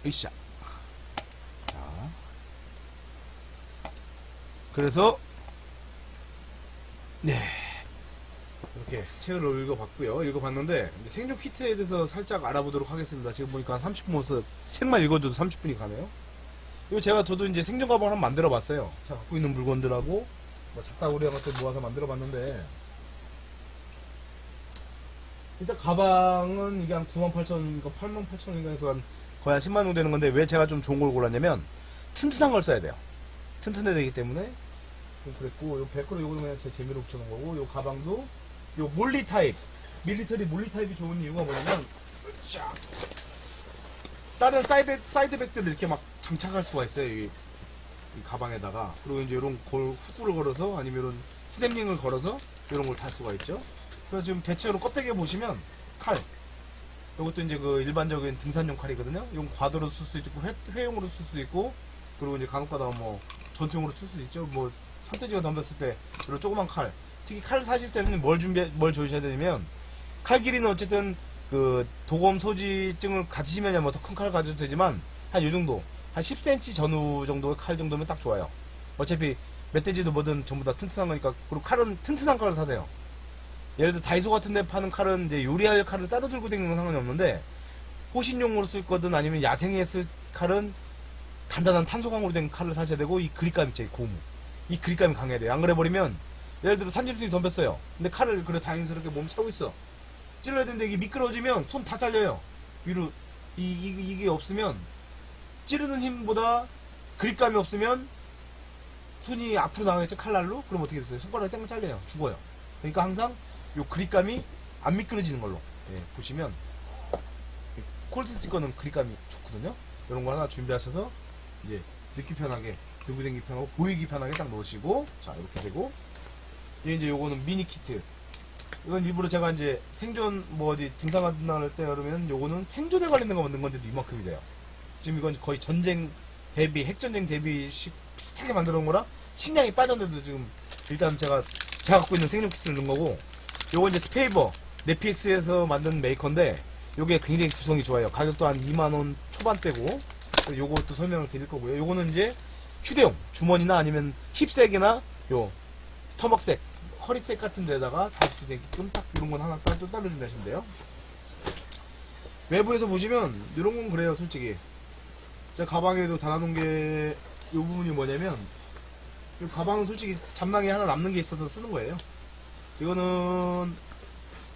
으쌰. 자, 그래서 네, 이렇게 책을 읽어봤고요. 읽어봤는데 이제 생존 키트에 대해서 살짝 알아보도록 하겠습니다. 지금 보니까 30분 모습 책만 읽어줘도 30분이 가네요. 이거 저도 이제 생존 가방을 한번 만들어봤어요. 제가 갖고 있는 물건들하고 뭐 잡다구리한 것들 모아서 만들어봤는데, 일단 가방은 이게 한 98,000원인가 88,000원인가 해서 거의 한 10만 원 되는 건데, 왜 제가 좀 좋은 걸 골랐냐면 튼튼한 걸 써야 돼요. 튼튼해야 되기 때문에 그랬고, 요 100g 요거는 그냥 제 재미로 붙여놓은 거고, 요 가방도 요 몰리 타입, 밀리터리 몰리 타입이 좋은 이유가 뭐냐면, 다른 사이드백들을 이렇게 막 장착할 수가 있어요. 이 가방에다가. 그리고 이제 이런 후크를 걸어서, 아니면 이런 스냅링을 걸어서 이런 걸 탈 수가 있죠. 그래서 지금 대체로 껍데기에 보시면 칼, 이것도 이제 그 일반적인 등산용 칼이거든요. 이건 과도로 쓸 수 있고 회용으로 쓸 수 있고, 그리고 이제 간혹가다 뭐 전투용으로 쓸 수 있죠. 뭐 산돼지가 덤볐을 때 이런 조그만 칼, 특히 칼 사실 때는 뭘 조심하셔야 되냐면, 칼 길이는 어쨌든 그 도검 소지증을 가지시면 뭐 더 큰 칼 가져도 되지만, 한 요 정도, 한 10cm 전후 정도의 칼 정도면 딱 좋아요. 어차피 멧돼지도 뭐든 전부 다 튼튼한 거니까. 그리고 칼은 튼튼한 칼을 사세요. 예를 들어 다이소 같은 데 파는 칼은 이제 요리할 칼을 따로 들고 다니는 건 상관이 없는데, 호신용으로 쓸 거든 아니면 야생에 쓸 칼은 단단한 탄소광으로 된 칼을 사셔야 되고, 이 그립감 있죠, 이 고무. 이 그립감이 강해야 돼요. 안 그래 버리면, 예를 들어 산짐승이 덤볐어요. 근데 칼을 그래 다행스럽게 몸 차고 있어. 찔러야 되는데 이게 미끄러지면 손 다 잘려요. 위로 이게 없으면, 찌르는 힘보다 그립감이 없으면 손이 앞으로 나가겠죠, 칼날로? 그럼 어떻게 됐어요? 손가락이 땡 잘려요. 죽어요. 그러니까 항상 요 그립감이 안 미끄러지는 걸로, 예, 보시면 콜트 스티커는 그립감이 좋거든요. 이런 거 하나 준비하셔서 이제 넣기 편하게, 들고 다니기 편하고 보이기 편하게 딱 놓으시고, 자, 이렇게 되고, 이제 요거는 미니 키트. 이건 일부러 제가 이제 생존 뭐 어디 등산 같은 날 때 그러면 요거는 생존에 관련된 거 만든 건데도 이만큼이 돼요. 지금 이건 거의 전쟁 대비, 핵전쟁 대비식 비슷하게 만들어 놓은 거라 식량이 빠졌는데도 지금 일단 제가 갖고 있는 생존 키트를 넣은 거고, 요거 이제 스페이버 네피엑스에서 만든 메이커인데, 요게 굉장히 구성이 좋아요. 가격도 한 2만원 초반대고, 요것도 설명을 드릴 거고요. 요거는 이제 휴대용 주머니나 아니면 힙색이나 요 스토먹색, 허리색 같은 데다가 달 수 있게끔 딱 이런 건 하나 따로 준비하시면 돼요. 외부에서 보시면 이런 건 그래요. 솔직히 제가 가방에도 달아놓은 게 이 부분이 뭐냐면, 이 가방은 솔직히 잡낭이 하나 남는 게 있어서 쓰는 거예요. 이거는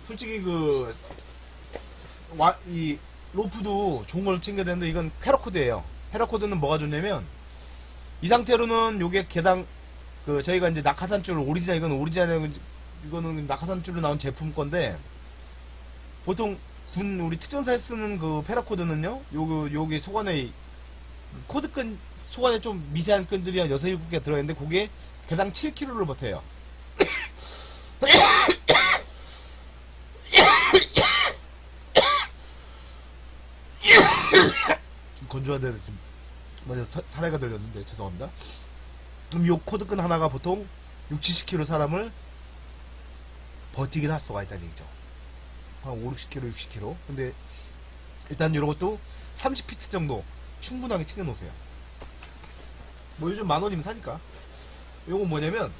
솔직히 이 로프도 좋은 걸 챙겨야 되는데, 이건 패러코드예요. 패러코드는 뭐가 좋냐면, 이 상태로는 요게 개당 저희가 이제 낙하산줄 오리지널, 이거는 낙하산줄로 나온 제품 건데, 보통 우리 특전사에 쓰는 그 패러코드는요, 요게 소관에 코드끈, 소관에 좀 미세한 끈들이 한 6, 7개 들어있는데, 그게 개당 7kg를 버텨요. 좀 건조한데 지금 먼저 사례가 들렸는데 죄송합니다. 그럼 요 코드끈 하나가 보통 6, 70kg 사람을 버티긴 할 수가 있다는 얘기죠. 한 5, 60km, 60km. 근데 일단 이런 것도 30피트 정도 충분하게 챙겨 놓으세요. 뭐 요즘 10,000원이면 사니까. 요건 뭐냐면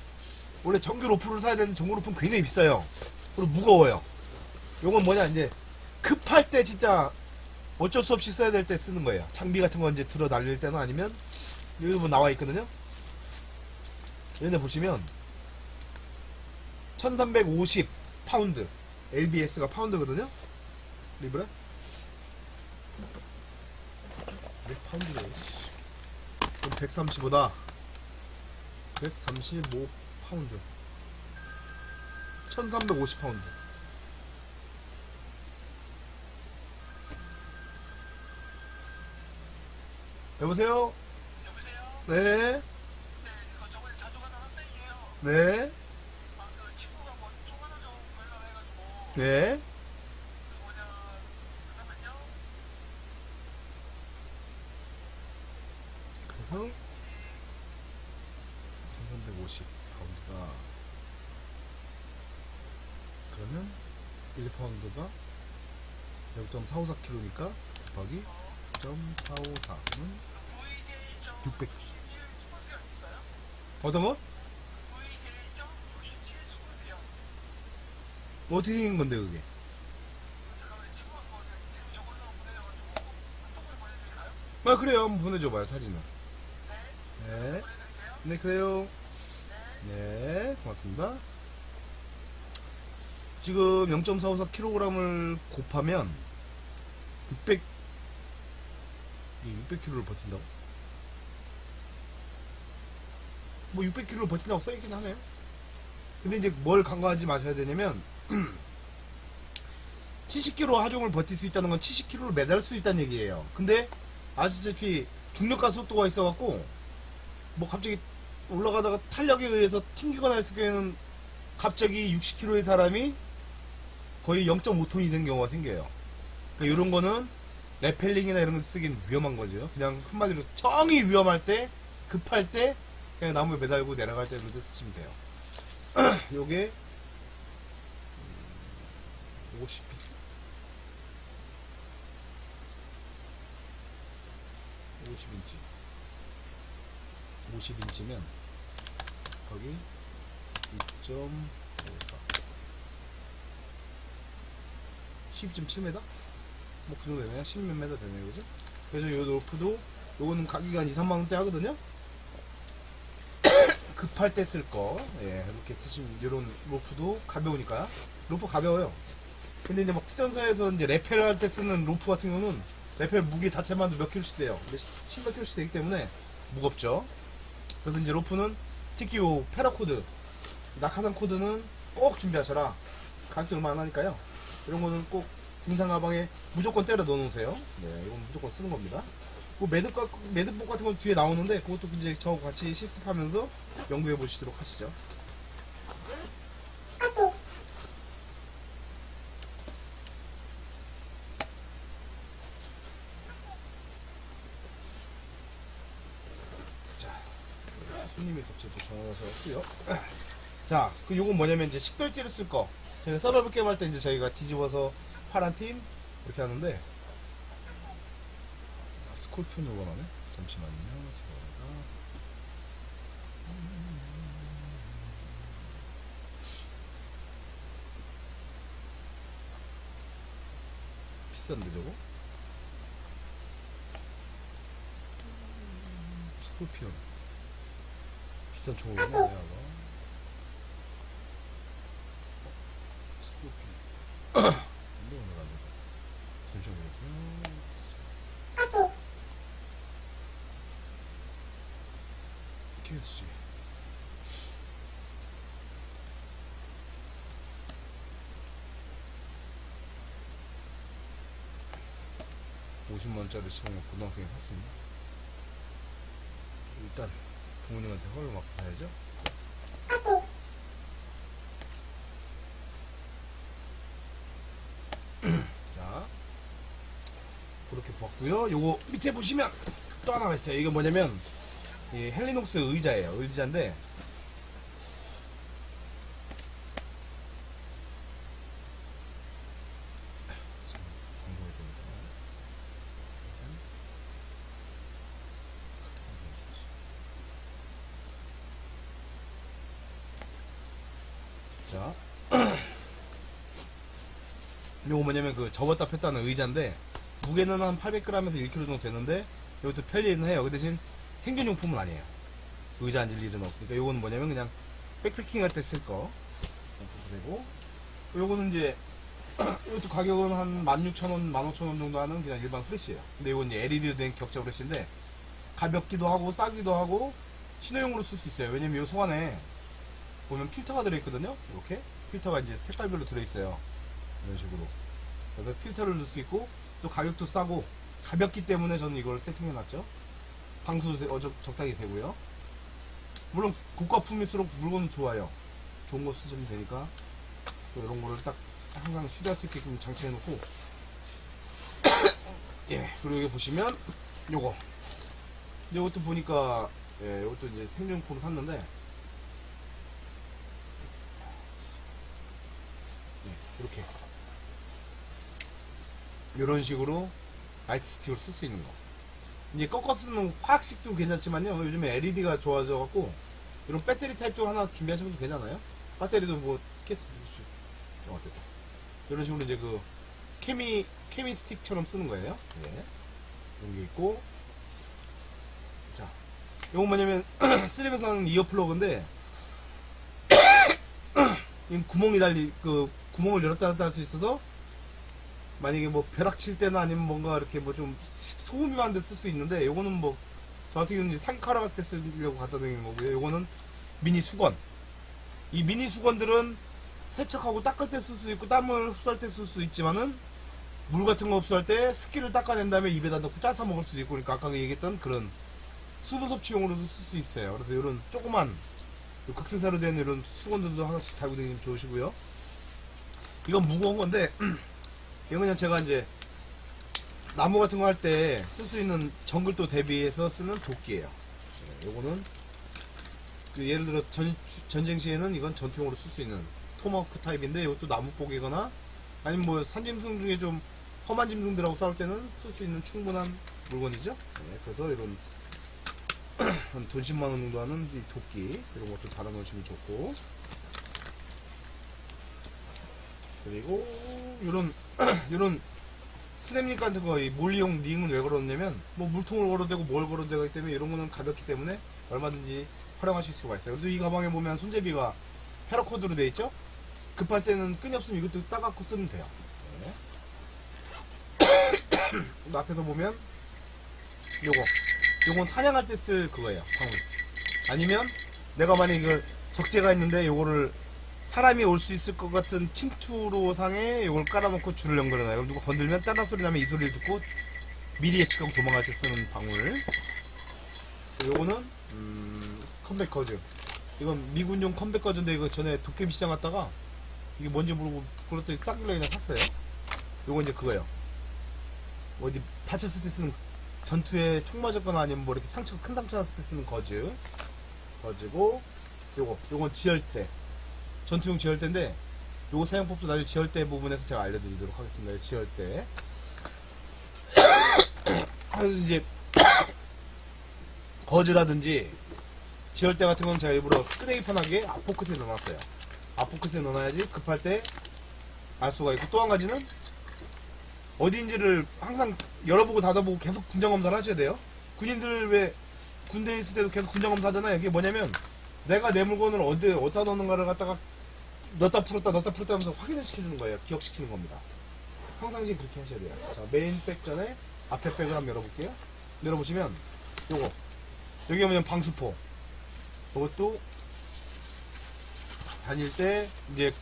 원래 정규 로프를 사야 되는 정규 로프는 굉장히 비싸요. 그리고 무거워요. 요건 뭐냐, 이제 급할 때 진짜 어쩔 수 없이 써야 될 때 쓰는 거예요. 장비 같은 거 이제 들어 날릴 때나 아니면 여기 뭐 나와 있거든요. 얘네 보시면 1350 파운드, LBS가 파운드거든요. 리브라? 몇 파운드래? 135다. 135 파운드. 1350 파운드. 여보세요? 여보세요? 네. 네, 이거 저번에 자주 가는 학생이에요. 네. 아, 그 친구가 뭐 좀 하나 좀 구하려고 해가지고. 네. 그 뭐냐, 잠깐만요. 그래서 1350 파운드다. 그러면 1파운드가 0.454kg니까 곱하기 0.454는 VJ.91 600. 스쿨비용 있어요? 어떤 거? VJ.97 스쿨비용. 어떻게 생긴 건데 그게? 잠깐만요, 친구가 그거 이름 저걸로 보내줘가지고 한통을 보내드릴까요? 아 그래요, 한번 보내줘봐요 사진을. 네. 네. 보내드릴게요. 네 그래요. 네. 네 고맙습니다. 지금 0.454kg을 곱하면 600kg를 버틴다고? 뭐 600kg를 버틴다고 써있긴 하네요. 근데 이제 뭘 간과하지 마셔야 되냐면 70kg 하중을 버틸 수 있다는 건 70kg를 매달을 수 있다는 얘기예요. 근데 아시다시피 중력과 속도가 있어갖고 뭐 갑자기 올라가다가 탄력에 의해서 튕기거나 했을 경우에는 갑자기 60kg의 사람이 거의 0.5톤이 되는 경우가 생겨요. 그러니까 이런 거는 레펠링이나 이런 거 쓰기는 위험한 거죠. 그냥 한마디로 정이 위험할 때, 급할 때 그냥 나무에 매달고 내려갈 때 이렇게 쓰시면 돼요. 요게 50피트 50인치면 거기 2.54 12.7m? 뭐 그 정도 되네요. 10몇 m 되네요. 그죠? 그래서 요 로프도 요거는 가격이 한 2, 3만원대 하거든요. 급할 때 쓸 거, 예, 이렇게 쓰시면, 요런 로프도 가벼우니까. 로프 가벼워요. 근데 이제 막 특전사에서 이제 레펠 할 때 쓰는 로프 같은 경우는 레펠 무게 자체만도 몇 킬로씩 돼요. 10몇 킬로씩 되기 때문에 무겁죠. 그래서 이제 로프는 특히 요 패러코드, 낙하산 코드는 꼭 준비하셔라. 가격이 얼마 안 하니까요. 이런 거는 꼭 등산 가방에 무조건 때려 넣어 놓으세요. 네, 이건 무조건 쓰는 겁니다. 뭐 매듭복 같은 건 뒤에 나오는데 그것도 이제 저하고 같이 실습하면서 연구해 보시도록 하시죠. 자, 손님이 갑자기 또 전화가 왔고요. 자, 그 요건 뭐냐면 이제 식별지를 쓸 거. 저희가 서바이벌 게임 할 때 이제 저희가 뒤집어서 파란 팀 이렇게 하는데 스콜피온이 원하네. 잠시만요. 죄송합니다. 비싼데 저거? 스콜피온 비싼 총이네. 내가 스콜피온 근데 오늘 아직 잠시만요. KSC 50만원짜리 시험을 고등학생이 살 수 있나? 일단 부모님한테 허락을 받고 사야죠. 자, 그렇게 봤고요. 요거 밑에 보시면 또 하나가 있어요. 이게 뭐냐면 이 헬리녹스 의자예요. 의자인데 자, 요거 뭐냐면 그 접었다 폈다는 의자인데 무게는 한 800g에서 1kg 정도 되는데 이것도 편리는 해요. 그 대신 생존용품은 아니에요. 의자 앉을 일은 없으니까. 요거는 뭐냐면 그냥 백패킹 할 때 쓸 거. 되고, 요거는 이제 이것도 가격은 한 16,000원, 15,000원 정도 하는 그냥 일반 후레쉬예요. 근데 이건 이제 LED로 된 격자 후레쉬인데 가볍기도 하고 싸기도 하고 신호용으로 쓸 수 있어요. 왜냐면 요 속 안에 보면 필터가 들어있거든요. 이렇게 필터가 이제 색깔별로 들어있어요. 이런 식으로. 그래서 필터를 넣을 수 있고 또 가격도 싸고 가볍기 때문에 저는 이걸 세팅해놨죠. 방수 적당히 되고요. 물론 고가품일수록 물건은 좋아요. 좋은 거 쓰시면 되니까 이런 거를 딱 항상 휴대할 수 있게끔 장치해놓고 예, 그리고 여기 보시면 요것도 보니까 예, 요것도 이제 생존품 샀는데 예, 이렇게 이런 식으로 라이트 스틱을 쓸 수 있는 거. 이제 꺾어 쓰는 화학식도 괜찮지만요. 요즘에 LED가 좋아져 갖고 이런 배터리 타입도 하나 준비하시면 괜찮아요. 배터리도 뭐 케이스 이런 식으로 이제 그 케미 스틱처럼 쓰는 거예요. 예. 이런 게 있고, 자, 이건 뭐냐면 3랩에서는 이어 플러그인데 구멍이 그 구멍을 열었다 닫았다 할 수 있어서 만약에 뭐 벼락 칠 때나 아니면 뭔가 이렇게 뭐 좀 소음이 많은데 쓸 수 있는데 요거는 뭐 저 같은 경우는 사기카라 갔을 때 쓰려고 갖다 대는 거고요. 요거는 미니 수건. 이 미니 수건들은 세척하고 닦을 때 쓸 수 있고 땀을 흡수할 때 쓸 수 있지만은 물 같은 거 흡수할 때 스키를 닦아낸 다음에 입에다 넣고 짜서 먹을 수도 있고, 그러니까 아까 얘기했던 그런 수분 섭취용으로도 쓸 수 있어요. 그래서 이런 조그만 극세사로 된 이런 수건들도 하나씩 달고 다니면 좋으시고요. 이건 무거운 건데 이건 그냥 제가 이제 나무 같은 거 할 때 쓸 수 있는 정글도 대비해서 쓰는 도끼예요. 네, 요거는 그 예를 들어 전쟁 시에는 이건 전투용으로 쓸 수 있는 토마호크 타입인데 이것도 나무 뽀개거나 아니면 뭐 산짐승 중에 좀 험한 짐승들하고 싸울 때는 쓸 수 있는 충분한 물건이죠. 네, 그래서 이런 한 돈 10만원 정도 하는 이 도끼 이런 것도 달아 놓으시면 좋고, 그리고 이런 스냅링 같은 거, 이 몰리용 링은 왜 걸었냐면 뭐 물통을 걸어도 되고 뭘 걸어도 되기 때문에 이런 거는 가볍기 때문에 얼마든지 활용하실 수가 있어요. 그래도 이 가방에 보면 손잡이가 패러코드로 되어 있죠. 급할 때는 끈이 없으면 이것도 따갖고 쓰면 돼요. 네. 앞에서 보면 요건 사냥할 때 쓸 그거예요. 방울. 아니면 내가 만약에 이걸 적재가 있는데 요거를 사람이 올 수 있을 것 같은 침투로 상에 요걸 깔아놓고 줄을 연결해놔요. 그럼 누가 건들면 따라 소리 나면 이 소리를 듣고 미리 예측하고 도망갈 때 쓰는 방울. 요거는 컴백 거즈. 이건 미군용 컴백 거즈인데 이거 전에 도깨비 시장 갔다가 이게 뭔지 모르고 그랬더니 싸길래 그냥 샀어요. 요거 이제 그거예요. 어디 다쳤을 때 쓰는, 전투에 총 맞았거나 아니면 뭐 이렇게 큰 상처 났을 때 쓰는 거즈고, 요건 지혈대, 전투용 지혈대인데 요거 사용법도 나중에 지혈대 부분에서 제가 알려드리도록 하겠습니다. 지혈대. 그래서 이제 거즈라든지 지혈대 같은 건 제가 일부러 끄내기 편하게 앞포켓에 넣어놨어요. 앞포켓에 넣어놔야지 급할 때 알 수가 있고, 또 한 가지는 어디인지를 항상 열어보고 닫아보고 계속 군장검사를 하셔야 돼요. 군인들 왜 군대에 있을 때도 계속 군장검사 하잖아요. 이게 뭐냐면 내가 내 물건을 어디다 넣는가를 갖다가 넣었다 풀었다 하면서 확인을 시켜주는 거예요. 기억시키는 겁니다. 평상시에 그렇게 하셔야 돼요. 자, 메인 백 전에 앞에 백을 한번 열어볼게요. 열어보시면 여기 보면 방수포, 이것도 다닐 때 이제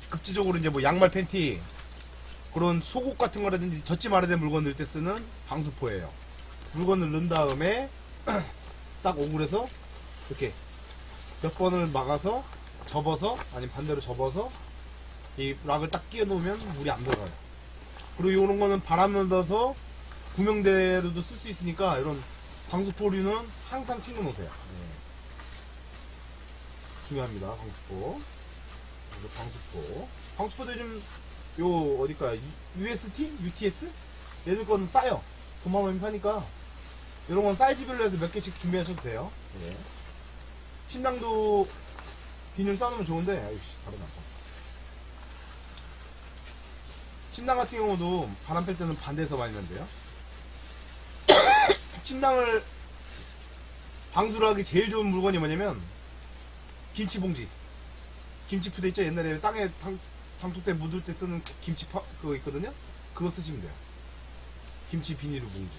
급지적으로 이제 뭐 양말, 팬티, 그런 속옷 같은 거라든지 젖지 말아야 될 물건 넣을 때 쓰는 방수포예요. 물건을 넣은 다음에 딱 오글해서 이렇게 몇 번을 막아서 접어서, 아니면 반대로 접어서 이 락을 딱 끼워 놓으면 물이 안 들어가요. 그리고 이런 거는 바람 넣어서 구명대로도 쓸 수 있으니까 이런 방수포류는 항상 챙겨 놓으세요. 네. 중요합니다. 방수포. 그래서 방수포도 요즘 어딜까요? UST? UTS? 얘들 거는 싸요. 돈만 원이면 사니까 이런 건 사이즈별로 해서 몇 개씩 준비하셔도 돼요. 네. 신랑도 비닐 싸놓으면 좋은데, 아이씨, 바로 나빠. 침낭 같은 경우도 바람 뺄 때는 반대에서 많이 난대요. 침낭을 방수를 하기 제일 좋은 물건이 뭐냐면, 김치봉지. 김치 푸대 있죠? 옛날에 땅에 장독대 묻을 때 쓰는 김치 그거 있거든요? 그거 쓰시면 돼요. 김치 비닐 봉지.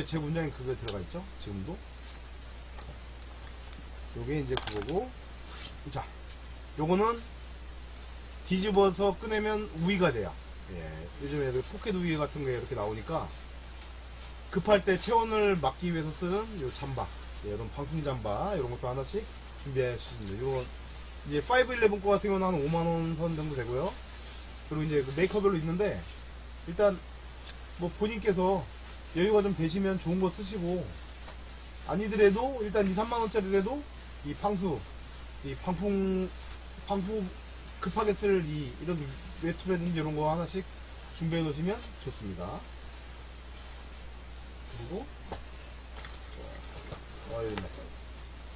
제 문장에 그거 들어가 있죠? 지금도. 요게 이제 그거고. 자, 요거는 뒤집어서 꺼내면 우위가 돼요. 예, 요즘에 포켓 우위 같은 게 이렇게 나오니까 급할 때 체온을 막기 위해서 쓰는 요 잠바, 예, 이런 방풍 잠바 이런 것도 하나씩 준비하시면 돼요. 요건 이제 511 거 같은 경우는 한 5만원 선 정도 되고요. 그리고 이제 그 메이커별로 있는데, 일단 뭐 본인께서 여유가 좀 되시면 좋은 거 쓰시고, 아니더라도 일단 2, 3만원짜리라도 이 방풍 급하게 쓸 이런 외투라든지 이런 거 하나씩 준비해 놓으시면 좋습니다. 그리고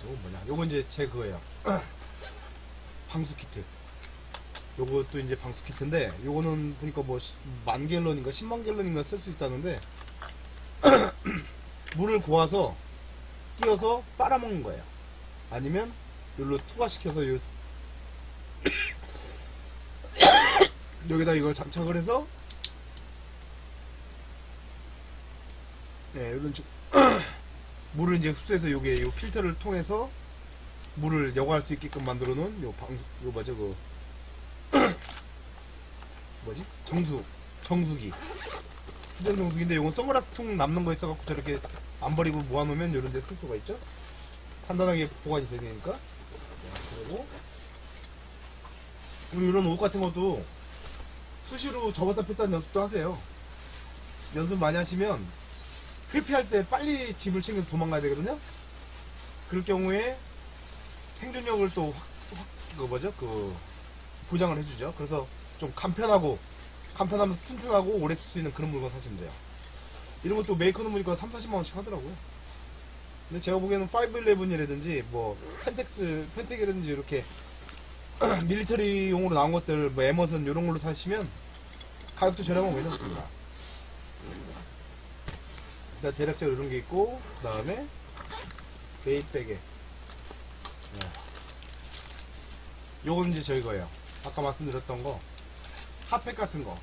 요거 뭐냐, 요거 이제 제 그거예요. 방수 키트. 요것도 이제 방수 키트인데, 요거는 보니까 뭐 10,000갤런인가 100,000갤런인가 쓸 수 있다는데 물을 고아서 끼워서 빨아먹는 거예요. 아니면 여기로 투과시켜서 여기다 이걸 장착을 해서, 네, 이런 물을 이제 흡수해서 요게 요 필터를 통해서 물을 여과할 수 있게끔 만들어 놓은 요 뭐죠, 그 뭐지? 정수기. 수전 정수기인데, 요건 선글라스 통 남는 거 있어갖고 저렇게 안 버리고 모아놓으면 요런 데 쓸 수가 있죠? 간단하게 보관이 되니까. 그리고 이런 옷 같은 것도 수시로 접었다 폈다 연습도 하세요. 연습 많이 하시면 회피할 때 빨리 집을 챙겨서 도망가야 되거든요. 그럴 경우에 생존력을 또 보장을 해주죠. 그래서 좀 간편하면서 튼튼하고 오래 쓸 수 있는 그런 물건 사시면 돼요. 이런 것도 메이커는 보니까 3, 40만원씩 하더라고요. 근데 제가 보기에는 511이라든지 뭐 펜텍이라든지 이렇게 밀리터리용으로 나온 것들, 뭐 에머슨 이런 걸로 사시면 가격도 저렴하고 괜찮습니다. 일단 대략적으로 이런 게 있고, 그 다음에 베이백에 요건 이제 저희 거예요. 아까 말씀드렸던 거 핫팩 같은 거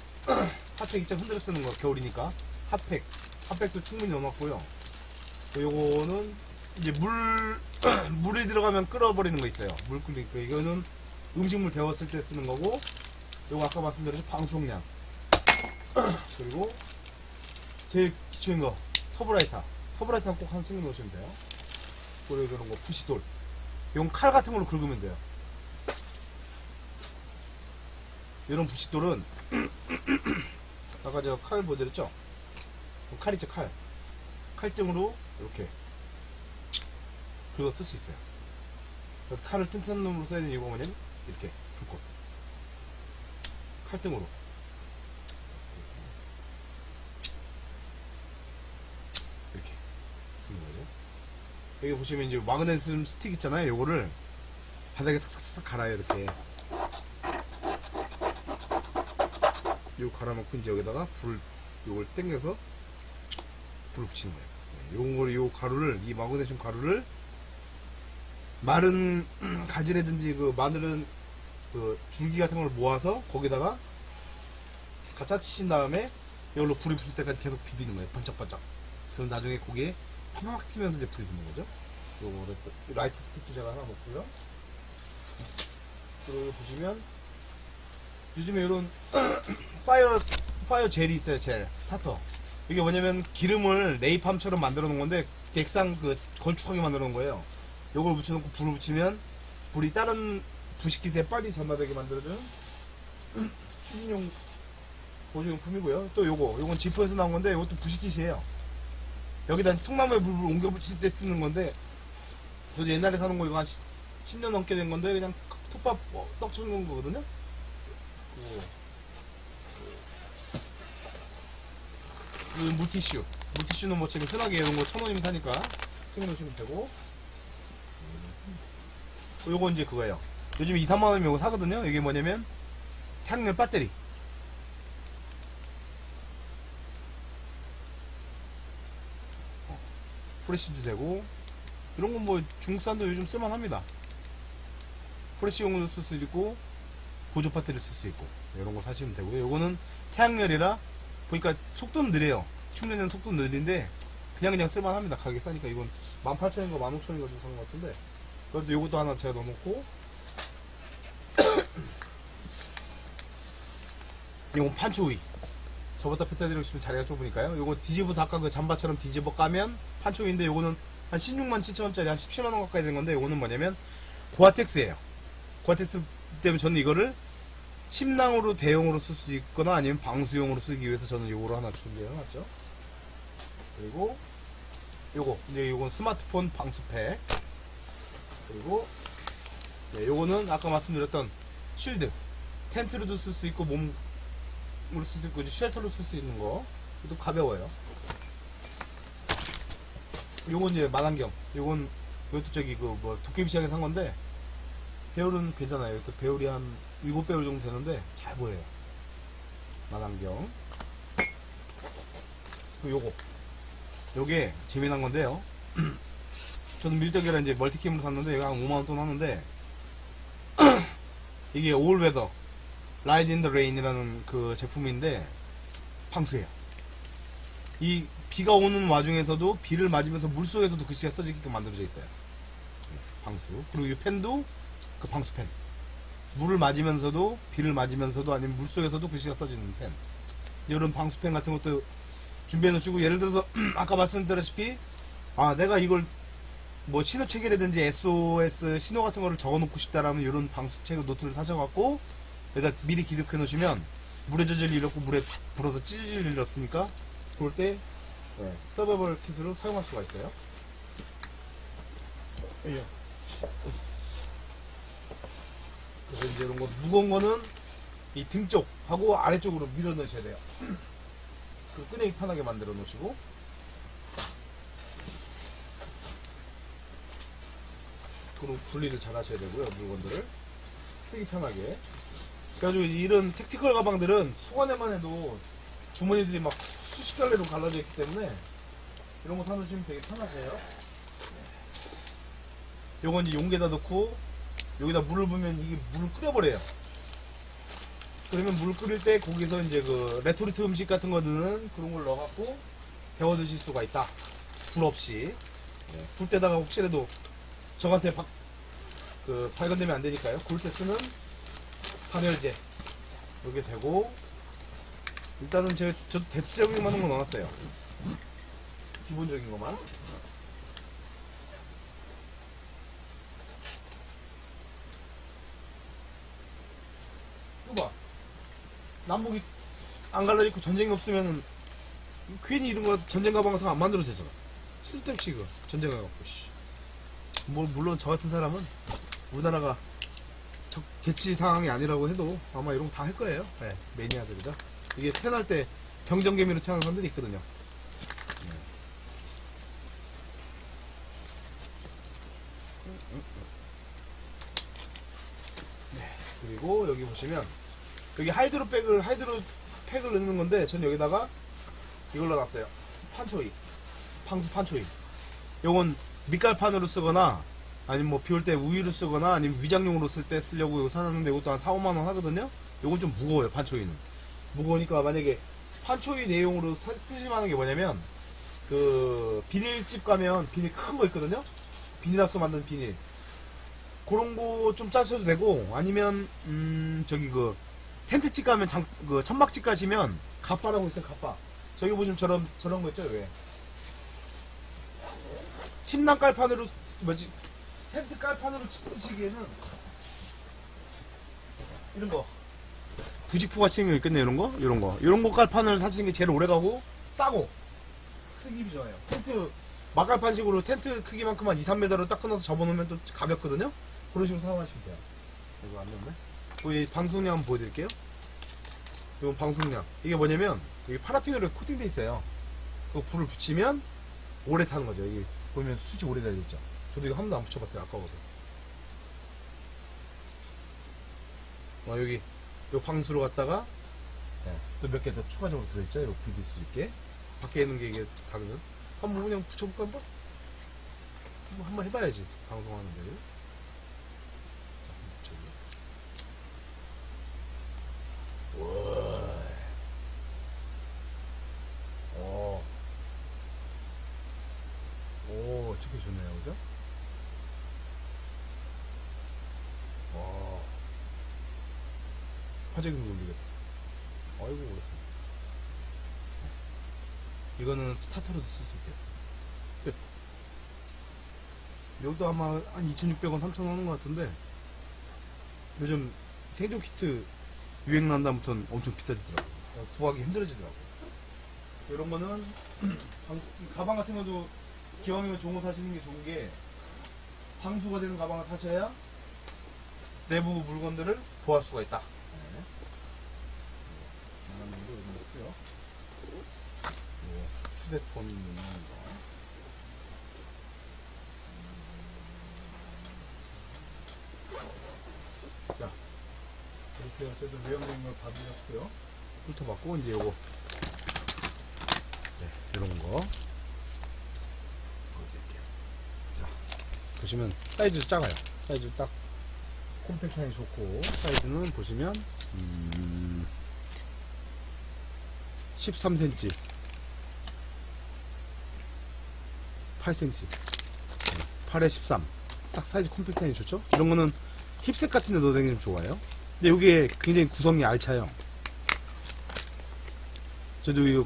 핫팩 있죠? 흔들어 쓰는 거, 겨울이니까 핫팩도 충분히 넣어놨고요. 요거는 이제 물이 들어가면 끓어버리는 거 있어요. 물 끓이니까 이거는 음식물 데웠을 때 쓰는 거고, 요거 아까 말씀드린 방수용량, 그리고 제일 기초인 거 터브라이터는 꼭 하나 챙겨 놓으시면 돼요. 그리고 이런 거 부시돌, 이건 칼 같은 걸로 긁으면 돼요. 이런 부싯돌은 아까 제가 칼 보여드렸죠? 칼 있죠, 칼등으로 이렇게 긁어 쓸 수 있어요. 그래서 칼을 튼튼한 놈으로 써야 되는 이유가 뭐냐면, 이렇게 불꽃 칼등으로 이렇게 쓰는 거죠. 여기 보시면 이제 마그네슘 스틱 있잖아요. 요거를 바닥에 싹싹싹 갈아요. 이렇게 요 갈아놓고 이제 여기다가 요걸 당겨서 불을 붙이는 거예요. 요 가루를, 이 마그네슘 가루를 마른 가지라든지 그 마늘은 그 줄기 같은 걸 모아서 거기다가 갖다 치신 다음에 이걸로 불이 붙을 때까지 계속 비비는 거예요. 번쩍번쩍. 그럼 나중에 거기에 파마막 튀면서 이제 불이 붙는 거죠. 요거 라이트 스틱도 제가 하나 먹고요. 그리고 보시면 요즘에 이런 파이어 젤이 있어요. 젤 스타터. 이게 뭐냐면 기름을 네이팜처럼 만들어 놓은 건데, 액상 그 걸쭉하게 만들어 놓은 거예요. 요걸 붙여놓고 불을 붙이면 불이 다른 부식기세에 빨리 전달되게 만들어주는 추진용 보조용품이고요. 또 요건 지프에서 나온 건데, 이것도 부식기시에요. 여기다 통나무에 물을 옮겨 붙일 때 쓰는 건데, 저도 옛날에 사는 거 이거 한 10년 넘게 된 건데, 그냥 톱밥 떡 쳐놓은 거거든요. 물티슈는 뭐 지금 흔하게 이런 거 1,000원이면 사니까 챙겨놓으시면 되고, 요거 이제 그거예요. 요즘 2, 3만원이면 요거 사거든요. 이게 뭐냐면 태양열 배터리. 프레시도 되고, 이런 건 뭐 중국산도 요즘 쓸만합니다. 프레시용으로 쓸 수 있고, 보조 배터리 쓸 수 있고, 이런 거 사시면 되고요. 요거는 태양열이라 보니까 속도는 느려요. 충전되는 속도는 느린데 그냥 쓸만합니다. 가격이 싸니까. 이건 18,000원인가 15,000원인가 주고 산 것 같은데, 그래도 요것도 하나 제가 넣어놓고, 요건 판초위. 저보다 뺐다드리고 싶으면 자리가 좁으니까요. 요거 뒤집어서 아까 그 잠바처럼 뒤집어 까면 판초위인데, 요거는 한 16만 7천원짜리 한 17만원 가까이 되는 건데, 요거는 뭐냐면 고아텍스예요. 고아텍스 때문에 저는 이거를 침낭으로 대용으로 쓸 수 있거나 아니면 방수용으로 쓰기 위해서 저는 요거를 하나 준비해놨죠. 그리고 요거 이제 요건 스마트폰 방수팩. 그리고 네, 요거는 아까 말씀드렸던 쉴드. 텐트로도 쓸 수 있고 몸으로 쓸 수 있고 쉘터로 쓸 수 있는 거. 또 가벼워요. 요건 이제 만안경. 요건 이것도 저기 그 뭐 도깨비 시장에 산 건데, 배율은 괜찮아요. 이것도 배율이 한 7배율 정도 되는데 잘 보여요. 만안경. 그리고 요게 재미난 건데요. 저는 밀떡이라 이제 멀티캠으로 샀는데 이거 한 5만원 돈 하는데, 이게 올웨더 라이드 인 더 레인이라는 그 제품인데 방수해요. 이 비가 오는 와중에서도 비를 맞으면서 물속에서도 글씨가 써지게끔 만들어져 있어요. 방수. 그리고 이 펜도 그 방수펜. 물을 맞으면서도 비를 맞으면서도 아니면 물속에서도 글씨가 써지는 펜. 이런 방수펜 같은 것도 준비해 놓으시고, 예를 들어서 아까 말씀드렸다시피 내가 이걸 뭐 신호체계라든지 SOS 신호 같은 거를 적어 놓고 싶다라면 이런 방수책 노트를 사셔갖고 여기다 미리 기록해 놓으시면 물에 젖을 일 없고 물에 불어서 찢어질 일 없으니까 그럴 때 서바이벌 킷으로 사용할 수가 있어요. 그래서 이제 이런 거 무거운 거는 이 등 쪽하고 아래쪽으로 밀어 넣으셔야 돼요. 그 끄내기 편하게 만들어 놓으시고, 그리고 분리를 잘 하셔야 되고요. 물건들을 쓰기 편하게. 그래가지고 이런 택티컬 가방들은 수건에만 해도 주머니들이 막 수십 갈래로 갈라져 있기 때문에 이런 거 사놓으시면 되게 편하세요. 요건 이제 용기에다 넣고 여기다 물을 부으면 이게 물을 끓여버려요. 그러면 물 끓일 때 거기서 이제 그 레토르트 음식 같은 거 넣는 그런 걸 넣어갖고 데워 드실 수가 있다. 불 없이. 불 때다가 혹시라도 저한테 발견되면 안 되니까요. 그럴 때 쓰는 발열제. 이렇게 되고, 일단은 저도 대체적인 거 넣어놨어요. 기본적인 것만. 이거 봐. 남북이 안 갈라지고 전쟁이 없으면은 괜히 이런 거 전쟁 가방 같은 거 안 만들어도 되잖아. 쓸데없이 이거 전쟁 가방 갖고 씨. 뭐 물론 저 같은 사람은 우리나라가 대치 상황이 아니라고 해도 아마 이런 거 다 할 거예요. 네, 매니아들이죠. 이게 태어날 때 병정개미로 태어난 사람들이 있거든요. 네. 그리고 여기 보시면 여기 하이드로팩을 넣는 건데 전 여기다가 이걸 넣어놨어요. 판초이. 방수 판초이. 요건 밑갈판으로 쓰거나 아니면 뭐 비 올 때 우유를 쓰거나 아니면 위장용으로 쓸 때 쓰려고 이거 사놨는데 이것도 한 4, 5만원 하거든요. 요건 좀 무거워요. 판초이는 무거우니까 만약에 판초이 내용으로 쓰실만한 게 뭐냐면 그 비닐집 가면 비닐 큰 거 있거든요. 비닐하우스 만든 비닐 그런 거 좀 짜셔도 되고, 아니면 저기 그 텐트집 가면 그 천막집 가시면 갑바라고 있어요. 갑바. 저기 보시면 저런 거 있죠. 왜 침낭 깔판으로 텐트 깔판으로 쓰시기에는 이런 거 부직포 같이 생긴 거 있겠네. 이런 거 깔판을 사시는 게 제일 오래가고 싸고 쓰기 좋아요. 텐트 막깔판식으로 텐트 크기만큼 한 2, 3m로 딱 끊어서 접어놓으면 또 가볍거든요. 그런 식으로 사용하시면 돼요. 이거 안 넣네. 이 방수량 한번 보여드릴게요. 이건 방수량. 이게 뭐냐면 여기 파라핀으로 코팅돼 있어요. 그 불을 붙이면 오래 타는 거죠. 여기 보면 수치 오래 달려있죠. 저도 이거 한 번도 안 붙여봤어요. 아까워서. 여기 요 방수로 갔다가 또 몇 개 더 추가적으로 들어있죠. 요 비빌 수 있게. 밖에 있는 게 이게 다르면 한번 그냥 붙여볼까 한번? 한번 해봐야지 방송하는데. 자, 한번 붙여볼게. 우와. 오, 저게 좋네요, 그죠? 와. 화재금 돌리겠다. 아이고, 그렇습니다. 이거는 스타터로도 쓸 수 있겠어. 끝. 여기도 아마 한 2,600원, 3,000원 하는 것 같은데, 요즘 생존 키트 유행 난 다음부터는 엄청 비싸지더라고. 구하기 힘들어지더라고. 이런 거는, 가방 같은 것도 기왕이면 좋은 거 사시는 게 좋은 게, 방수가 되는 가방을 사셔야 내부 물건들을 보호할 수가 있다. 네. 이런 거 있고요. 휴대폰 있는 거. 자, 이렇게 어쨌든 내용적인 걸 봐드렸고요. 훑어봤고, 이제 요거. 네, 이런 거. 보여드릴게요. 자, 보시면 사이즈 작아요. 사이즈 딱 콤팩트하게 좋고, 사이즈는 보시면 13cm 8cm 8에 13 딱 사이즈 콤팩트하게 좋죠. 이런 거는 힙색 같은 데 넣어다니기 좀 좋아요. 근데 이게 굉장히 구성이 알차요. 저도 이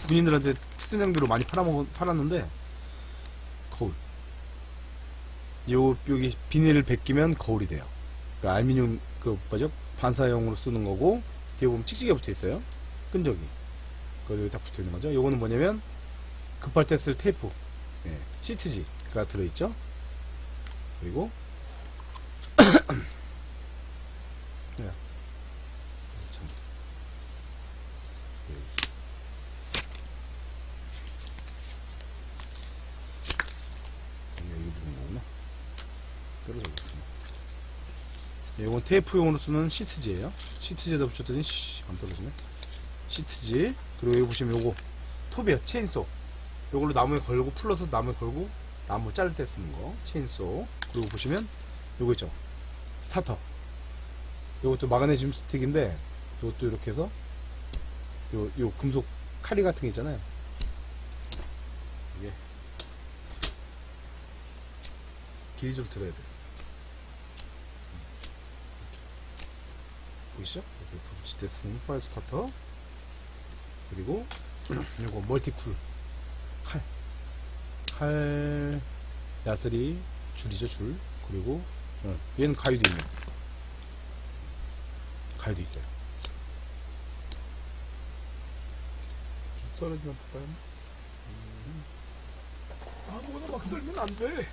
군인들한테 특전 장비로 많이 팔았는데, 거울 여기 비닐을 벗기면 거울이 돼요. 그 알루미늄 뭐죠? 반사형으로 쓰는 거고, 뒤에 보면 찍찍이가 붙어 있어요. 끈적이. 그거 여기 딱 붙어 있는 거죠. 요거는 뭐냐면 급할 때 쓸 테이프, 시트지가 들어있죠. 그리고 네. 참. 여기 붙는 거구나. 떨어져 있구나. 이건 테이프용으로 쓰는 시트지예요. 시트지에다 붙였더니 안 떨어지네. 시트지. 그리고 여기 보시면 요거 톱이에요. 체인소. 요걸로 나무에 걸고, 풀러서 나무에 걸고 나무 자를 때 쓰는 거 체인소. 그리고 보시면 요거 있죠, 스타터. 요것도 마그네슘 스틱인데, 요것도 이렇게 해서 요 금속 카리 같은 게 있잖아요. 이게 길이 좀 들어야 돼요. 보이시죠? 이렇게 붙일 때 쓰는 파이어 스타터. 그리고 요거 멀티쿨 칼 야스리 줄이죠, 줄. 그리고 얘는 가위도 있네요. 가위도 있어요. 좀 썰어주면 볼까요? 아무거나 막 썰면 안 돼.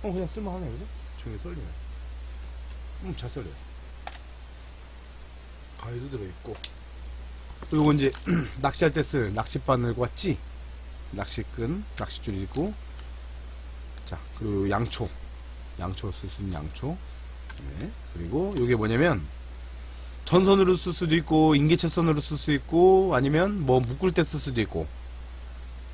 그냥 쓸만하네, 그죠? 종이 썰리네. 잘 썰려요. 가위도 들어있고. 그리고 이제 낚시할 때 쓸 낚싯바늘과 찌, 낚시끈, 낚싯줄이 있고. 자, 그리고 양초 쓸 수 있는 양초. 네. 그리고 요게 뭐냐면 전선으로 쓸 수도 있고, 인계철선으로 쓸 수 있고, 아니면 뭐 묶을 때 쓸 수도 있고,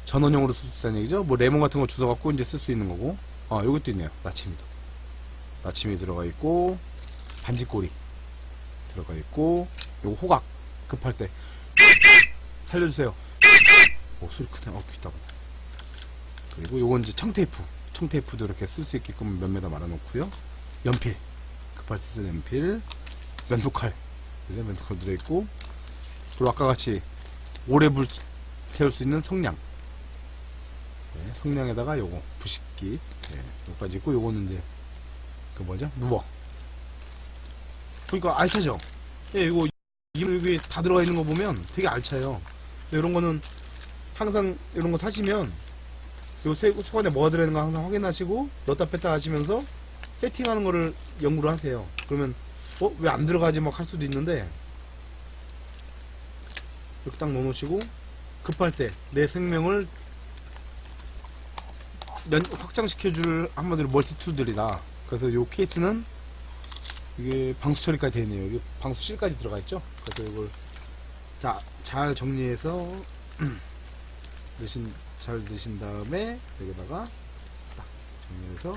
전원용으로 쓸 수 있다는 얘기죠. 뭐 레몬 같은 거 주워갖고 이제 쓸 수 있는 거고. 요것도 있네요. 나침이 들어가 있고, 반지꼬리 들어가 있고, 요거 호각 급할 때 살려주세요. 오, 소리 크네. 있다고. 그리고 요건 이제 청테이프도 이렇게 쓸 수 있게끔 몇몇다 말아놓고요. 연필, 급할 때 쓰는 연필, 면도칼, 그죠? 면도칼 들어있고, 그리고 아까 같이 오래 불 태울 수 있는 성냥, 네, 성냥에다가 요거 부식기, 네, 요까지 있고, 요거는 이제 그 뭐죠? 무어. 그러니까 알차죠. 이거 여기 다 들어가 있는 거 보면 되게 알차요. 이런 거는 항상 이런 거 사시면 요 소관에 뭐가 들어있는가 항상 확인하시고 넣었다 뺐다 하시면서 세팅하는 거를 연구를 하세요. 그러면 왜 안 들어가지 막 할 수도 있는데, 이렇게 딱 넣어놓으시고 급할 때 내 생명을 확장시켜줄 한마디로 멀티툴들이다. 그래서 요 케이스는 이게 방수 처리까지 되어 있네요. 여기 방수실까지 들어가 있죠. 그래서 이걸 잘 정리해서 잘 넣으신 다음에 여기다가 딱 정리해서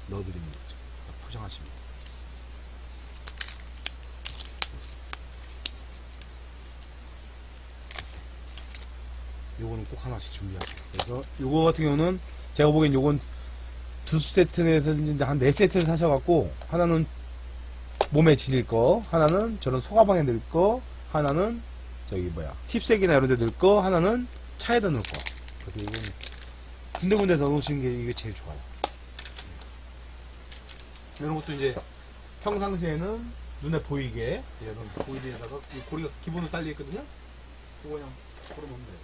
넣어드리면 되죠. 딱 포장하시면 돼요. 요거는 꼭 하나씩 준비하세요. 그래서 요거 같은 경우는 제가 보기엔 요건 2세트에서 이제 한 4세트를 사셔갖고 하나는 몸에 지닐 거, 하나는 저런 소가방에 넣을 거, 하나는 저기 힙색이나 이런 데 넣을 거, 하나는 차에다 넣을 거. 그래서 이건 군데군데 넣어놓으시는 게 이게 제일 좋아요. 이런 것도 이제 평상시에는 눈에 보이게 이런 보이드에다가 이 고리가 기본으로 딸려 있거든요. 이거 그냥 걸어놓으면 돼요.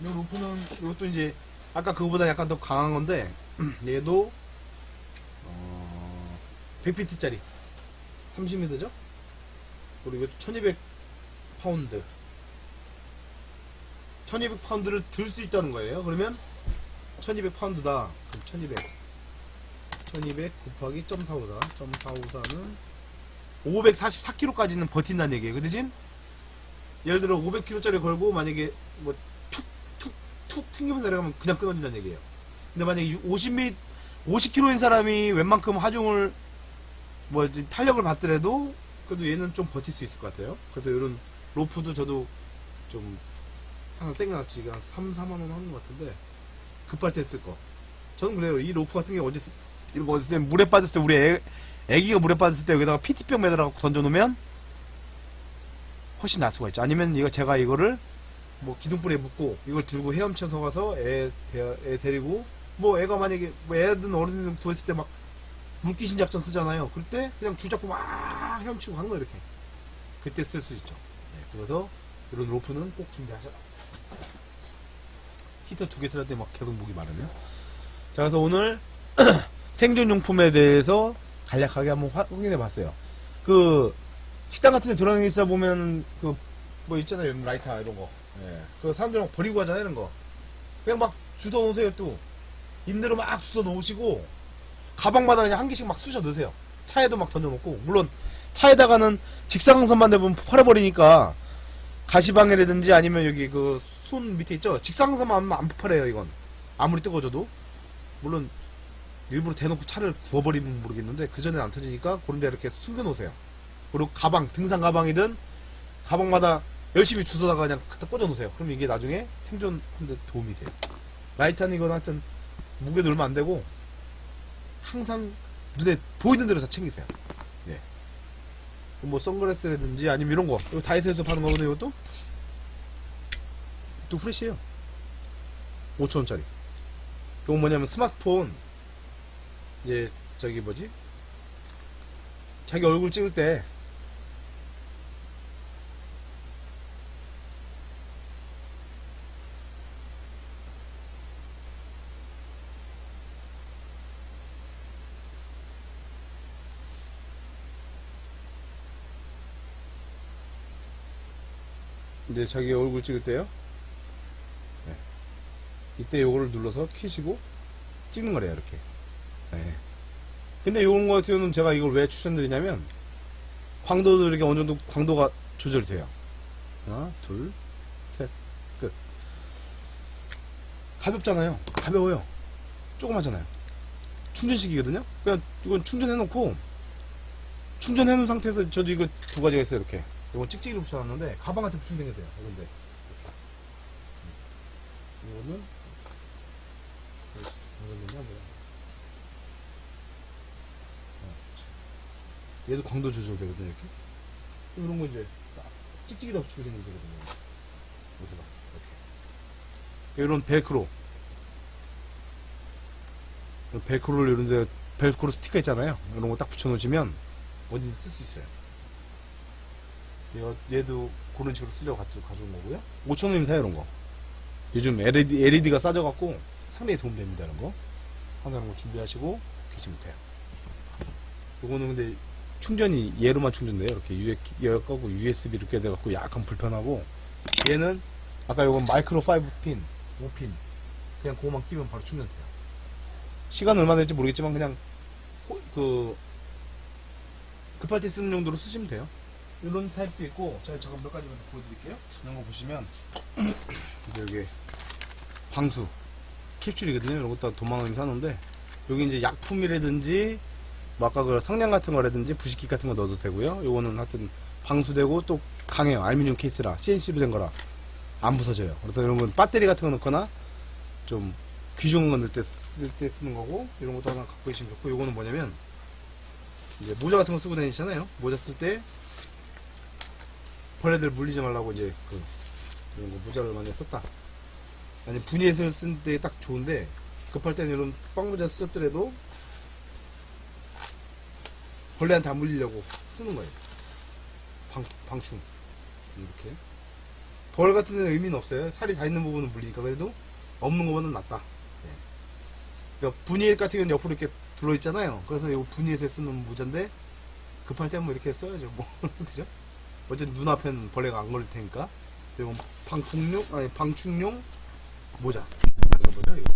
이 루프는 이것도 이제 아까 그거보다 약간 더 강한 건데 얘도 100피트짜리 30m죠? 그리고 1200파운드 1200파운드를 들 수 있다는 거예요. 그러면 1200파운드다. 그럼 1200 곱하기 0.454는 544kg까지는 버틴다는 얘기예요. 그 대신 예를 들어 500kg짜리 걸고 만약에 뭐 툭 튕기면서 내려가면 그냥 끊어진다는 얘기예요. 근데 만약에 50kg인 사람이 웬만큼 하중을 탄력을 받더라도 그래도 얘는 좀 버틸 수 있을 것 같아요. 그래서 이런 로프도 저도 좀 항상 땡겨놨지. 이게 한 3, 4만원 하는 것 같은데 급할 때 쓸 거. 저는 그래요. 이 로프 같은 게 이런 거 어렸을 때 물에 빠졌을 때 우리 애기가 물에 빠졌을 때 여기다가 PT병 매달아갖고 던져놓으면 훨씬 나을 수가 있죠. 아니면 제가 이거를 기둥불에 묶고 이걸 들고 헤엄쳐서 가서 애 데리고 애가 만약에 애든 어른이든 구했을 때 막 물귀신 작전 쓰잖아요. 그럴 때 그냥 줄잡고 막 헤엄치고 가는 거예요. 이렇게 그때 쓸 수 있죠. 네, 그래서 이런 로프는 꼭 준비하셔라. 히터 2개 틀었더니 막 계속 목이 마르네요. 자, 그래서 오늘 생존용품에 대해서 간략하게 한번 확인해 봤어요. 그 식당 같은 데 돌아다니다 보면 있잖아요. 라이터 이런 거. 예. 그 사람들 막 버리고 가잖아요. 이런 거. 그냥 막 주워 놓으세요. 또 인대로 막 주워 놓으시고 가방마다 그냥 한 개씩 막 쑤셔 넣으세요. 차에도 막 던져 놓고. 물론 차에다가는 직사광선만 대보면 폭발해버리니까 가시방해라든지 아니면 여기 그 손 밑에 있죠. 직사광선만 안 폭발해요. 이건 아무리 뜨거워져도. 물론 일부러 대놓고 차를 구워버리면 모르겠는데 그 전에 안 터지니까 그런데 이렇게 숨겨 놓으세요. 그리고 가방, 등산 가방이든 가방마다 열심히 주워다가 그냥 갖다 꽂아 놓으세요. 그럼 이게 나중에 생존하는데 도움이 돼요. 라이터는 이건 하여튼 무게도 얼마 안 되고 항상 눈에 보이는 대로 다 챙기세요. 네. 선글라스라든지 아니면 이런 거. 이거 다이소에서 파는 거거든요. 이것도 또 프레시에요. 5,000원짜리. 이건 뭐냐면 스마트폰 이제 자기 얼굴 찍을 때 자기 얼굴 찍을 때요. 네. 이때 요거를 눌러서 키시고 찍는 거래요. 이렇게. 네. 근데 요런 거 같은 경우는 제가 이걸 왜 추천드리냐면 광도도 이렇게 어느 정도 광도가 조절이 돼요. 하나, 둘, 셋, 끝. 가볍잖아요. 가벼워요. 조그마잖아요. 충전식이거든요. 그냥 이건 충전해놓고 충전해놓은 상태에서 저도 이거 두 가지가 있어요. 이렇게. 이건 찍찍이로 붙여놨는데 가방한테 붙이면 돼요. 이런데 이거는 얘도 광도 조절되거든요. 이렇게 이런 거 이제 찍찍이다 붙이면 되거든요. 여기서다 이렇게 이런 벨크로를 이런데 벨크로 스티커 있잖아요. 이런 거 딱 붙여놓으시면 어디든 쓸 수 있어요. 얘도 그런 식으로 쓰려고 가져온 거고요. 5,000원이면 사요. 이런 거 요즘 LED가 싸져갖고 상당히 도움됩니다. 이런 거 항상 이런 거 준비하시고 계시면 돼요. 요거는 근데 충전이 얘로만 충전돼요. 이렇게 끄고 USB 이렇게 돼갖고 약간 불편하고, 얘는 아까 요건 마이크로 5핀 5핀 그냥 그거만 끼면 바로 충전돼요. 시간 얼마 될지 모르겠지만 그냥 급할 때 쓰는 용도로 쓰시면 돼요. 이런 타입도 있고, 제가 잠깐 몇 가지만 더 보여드릴게요. 이런 거 보시면 이제 여기 방수 캡슐이거든요. 이런 것도 돈 많이 사는데, 여기 이제 약품이라든지 뭐 아까 그 성냥 같은 거라든지 부식기 같은 거 넣어도 되고요. 요거는 하여튼 방수되고 또 강해요. 알루미늄 케이스라 CNC로 된 거라 안 부서져요. 그래서 이런 건 배터리 같은 거 넣거나 좀 귀중한 거 넣을 때 쓰는 거고, 이런 것도 하나 갖고 계시면 좋고, 요거는 뭐냐면 이제 모자 같은 거 쓰고 다니시잖아요. 모자 쓸 때 벌레들 물리지 말라고 이제 이런 거 모자를 많이 썼다. 아니 분이엣을 쓸 때 딱 좋은데, 급할 때는 이런 빵모자 썼더라도 벌레한테 안 물리려고 쓰는 거예요. 방충. 이렇게. 벌 같은 데는 의미는 없어요. 살이 다 있는 부분은 물리니까. 그래도 없는 거보다는 낫다. 네. 그러니까 분이엣 같은 경우는 옆으로 이렇게 들어있잖아요. 그래서 이 분이엣에 쓰는 모자인데, 급할 때 뭐 이렇게 써야죠. 뭐. 그죠? 어쨌든 눈앞엔 벌레가 안 걸릴 테니까. 이건 방충용 모자. 이거 뭐죠, 이거?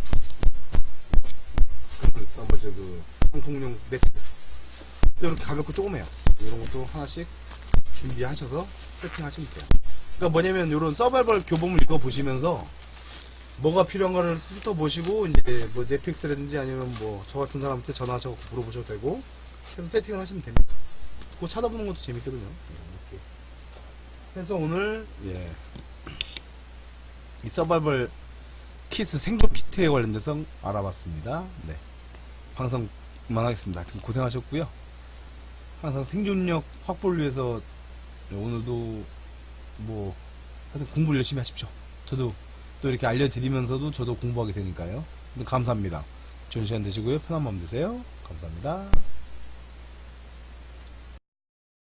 뭐죠, 방풍용 매트. 또 이렇게 가볍고 조그매요. 이런 것도 하나씩 준비하셔서 세팅하시면 돼요. 그러니까 뭐냐면, 이런 서바이벌 교본을 읽어보시면서 뭐가 필요한가를 훑어보시고, 이제 뭐 넷플릭스라든지 아니면 뭐 저 같은 사람한테 전화하셔서 물어보셔도 되고, 해서 세팅을 하시면 됩니다. 그거 찾아보는 것도 재밌거든요. 이렇게 해서 오늘 이 서바이벌 키스 생존 키트에 관련돼서 알아봤습니다. 네, 방송 그만하겠습니다. 하여튼 고생하셨고요. 항상 생존력 확보를 위해서 오늘도 뭐 하여튼 공부를 열심히 하십시오. 저도 또 이렇게 알려드리면서도 저도 공부하게 되니까요. 감사합니다. 좋은 시간 되시고요. 편한 마음 되세요. 감사합니다.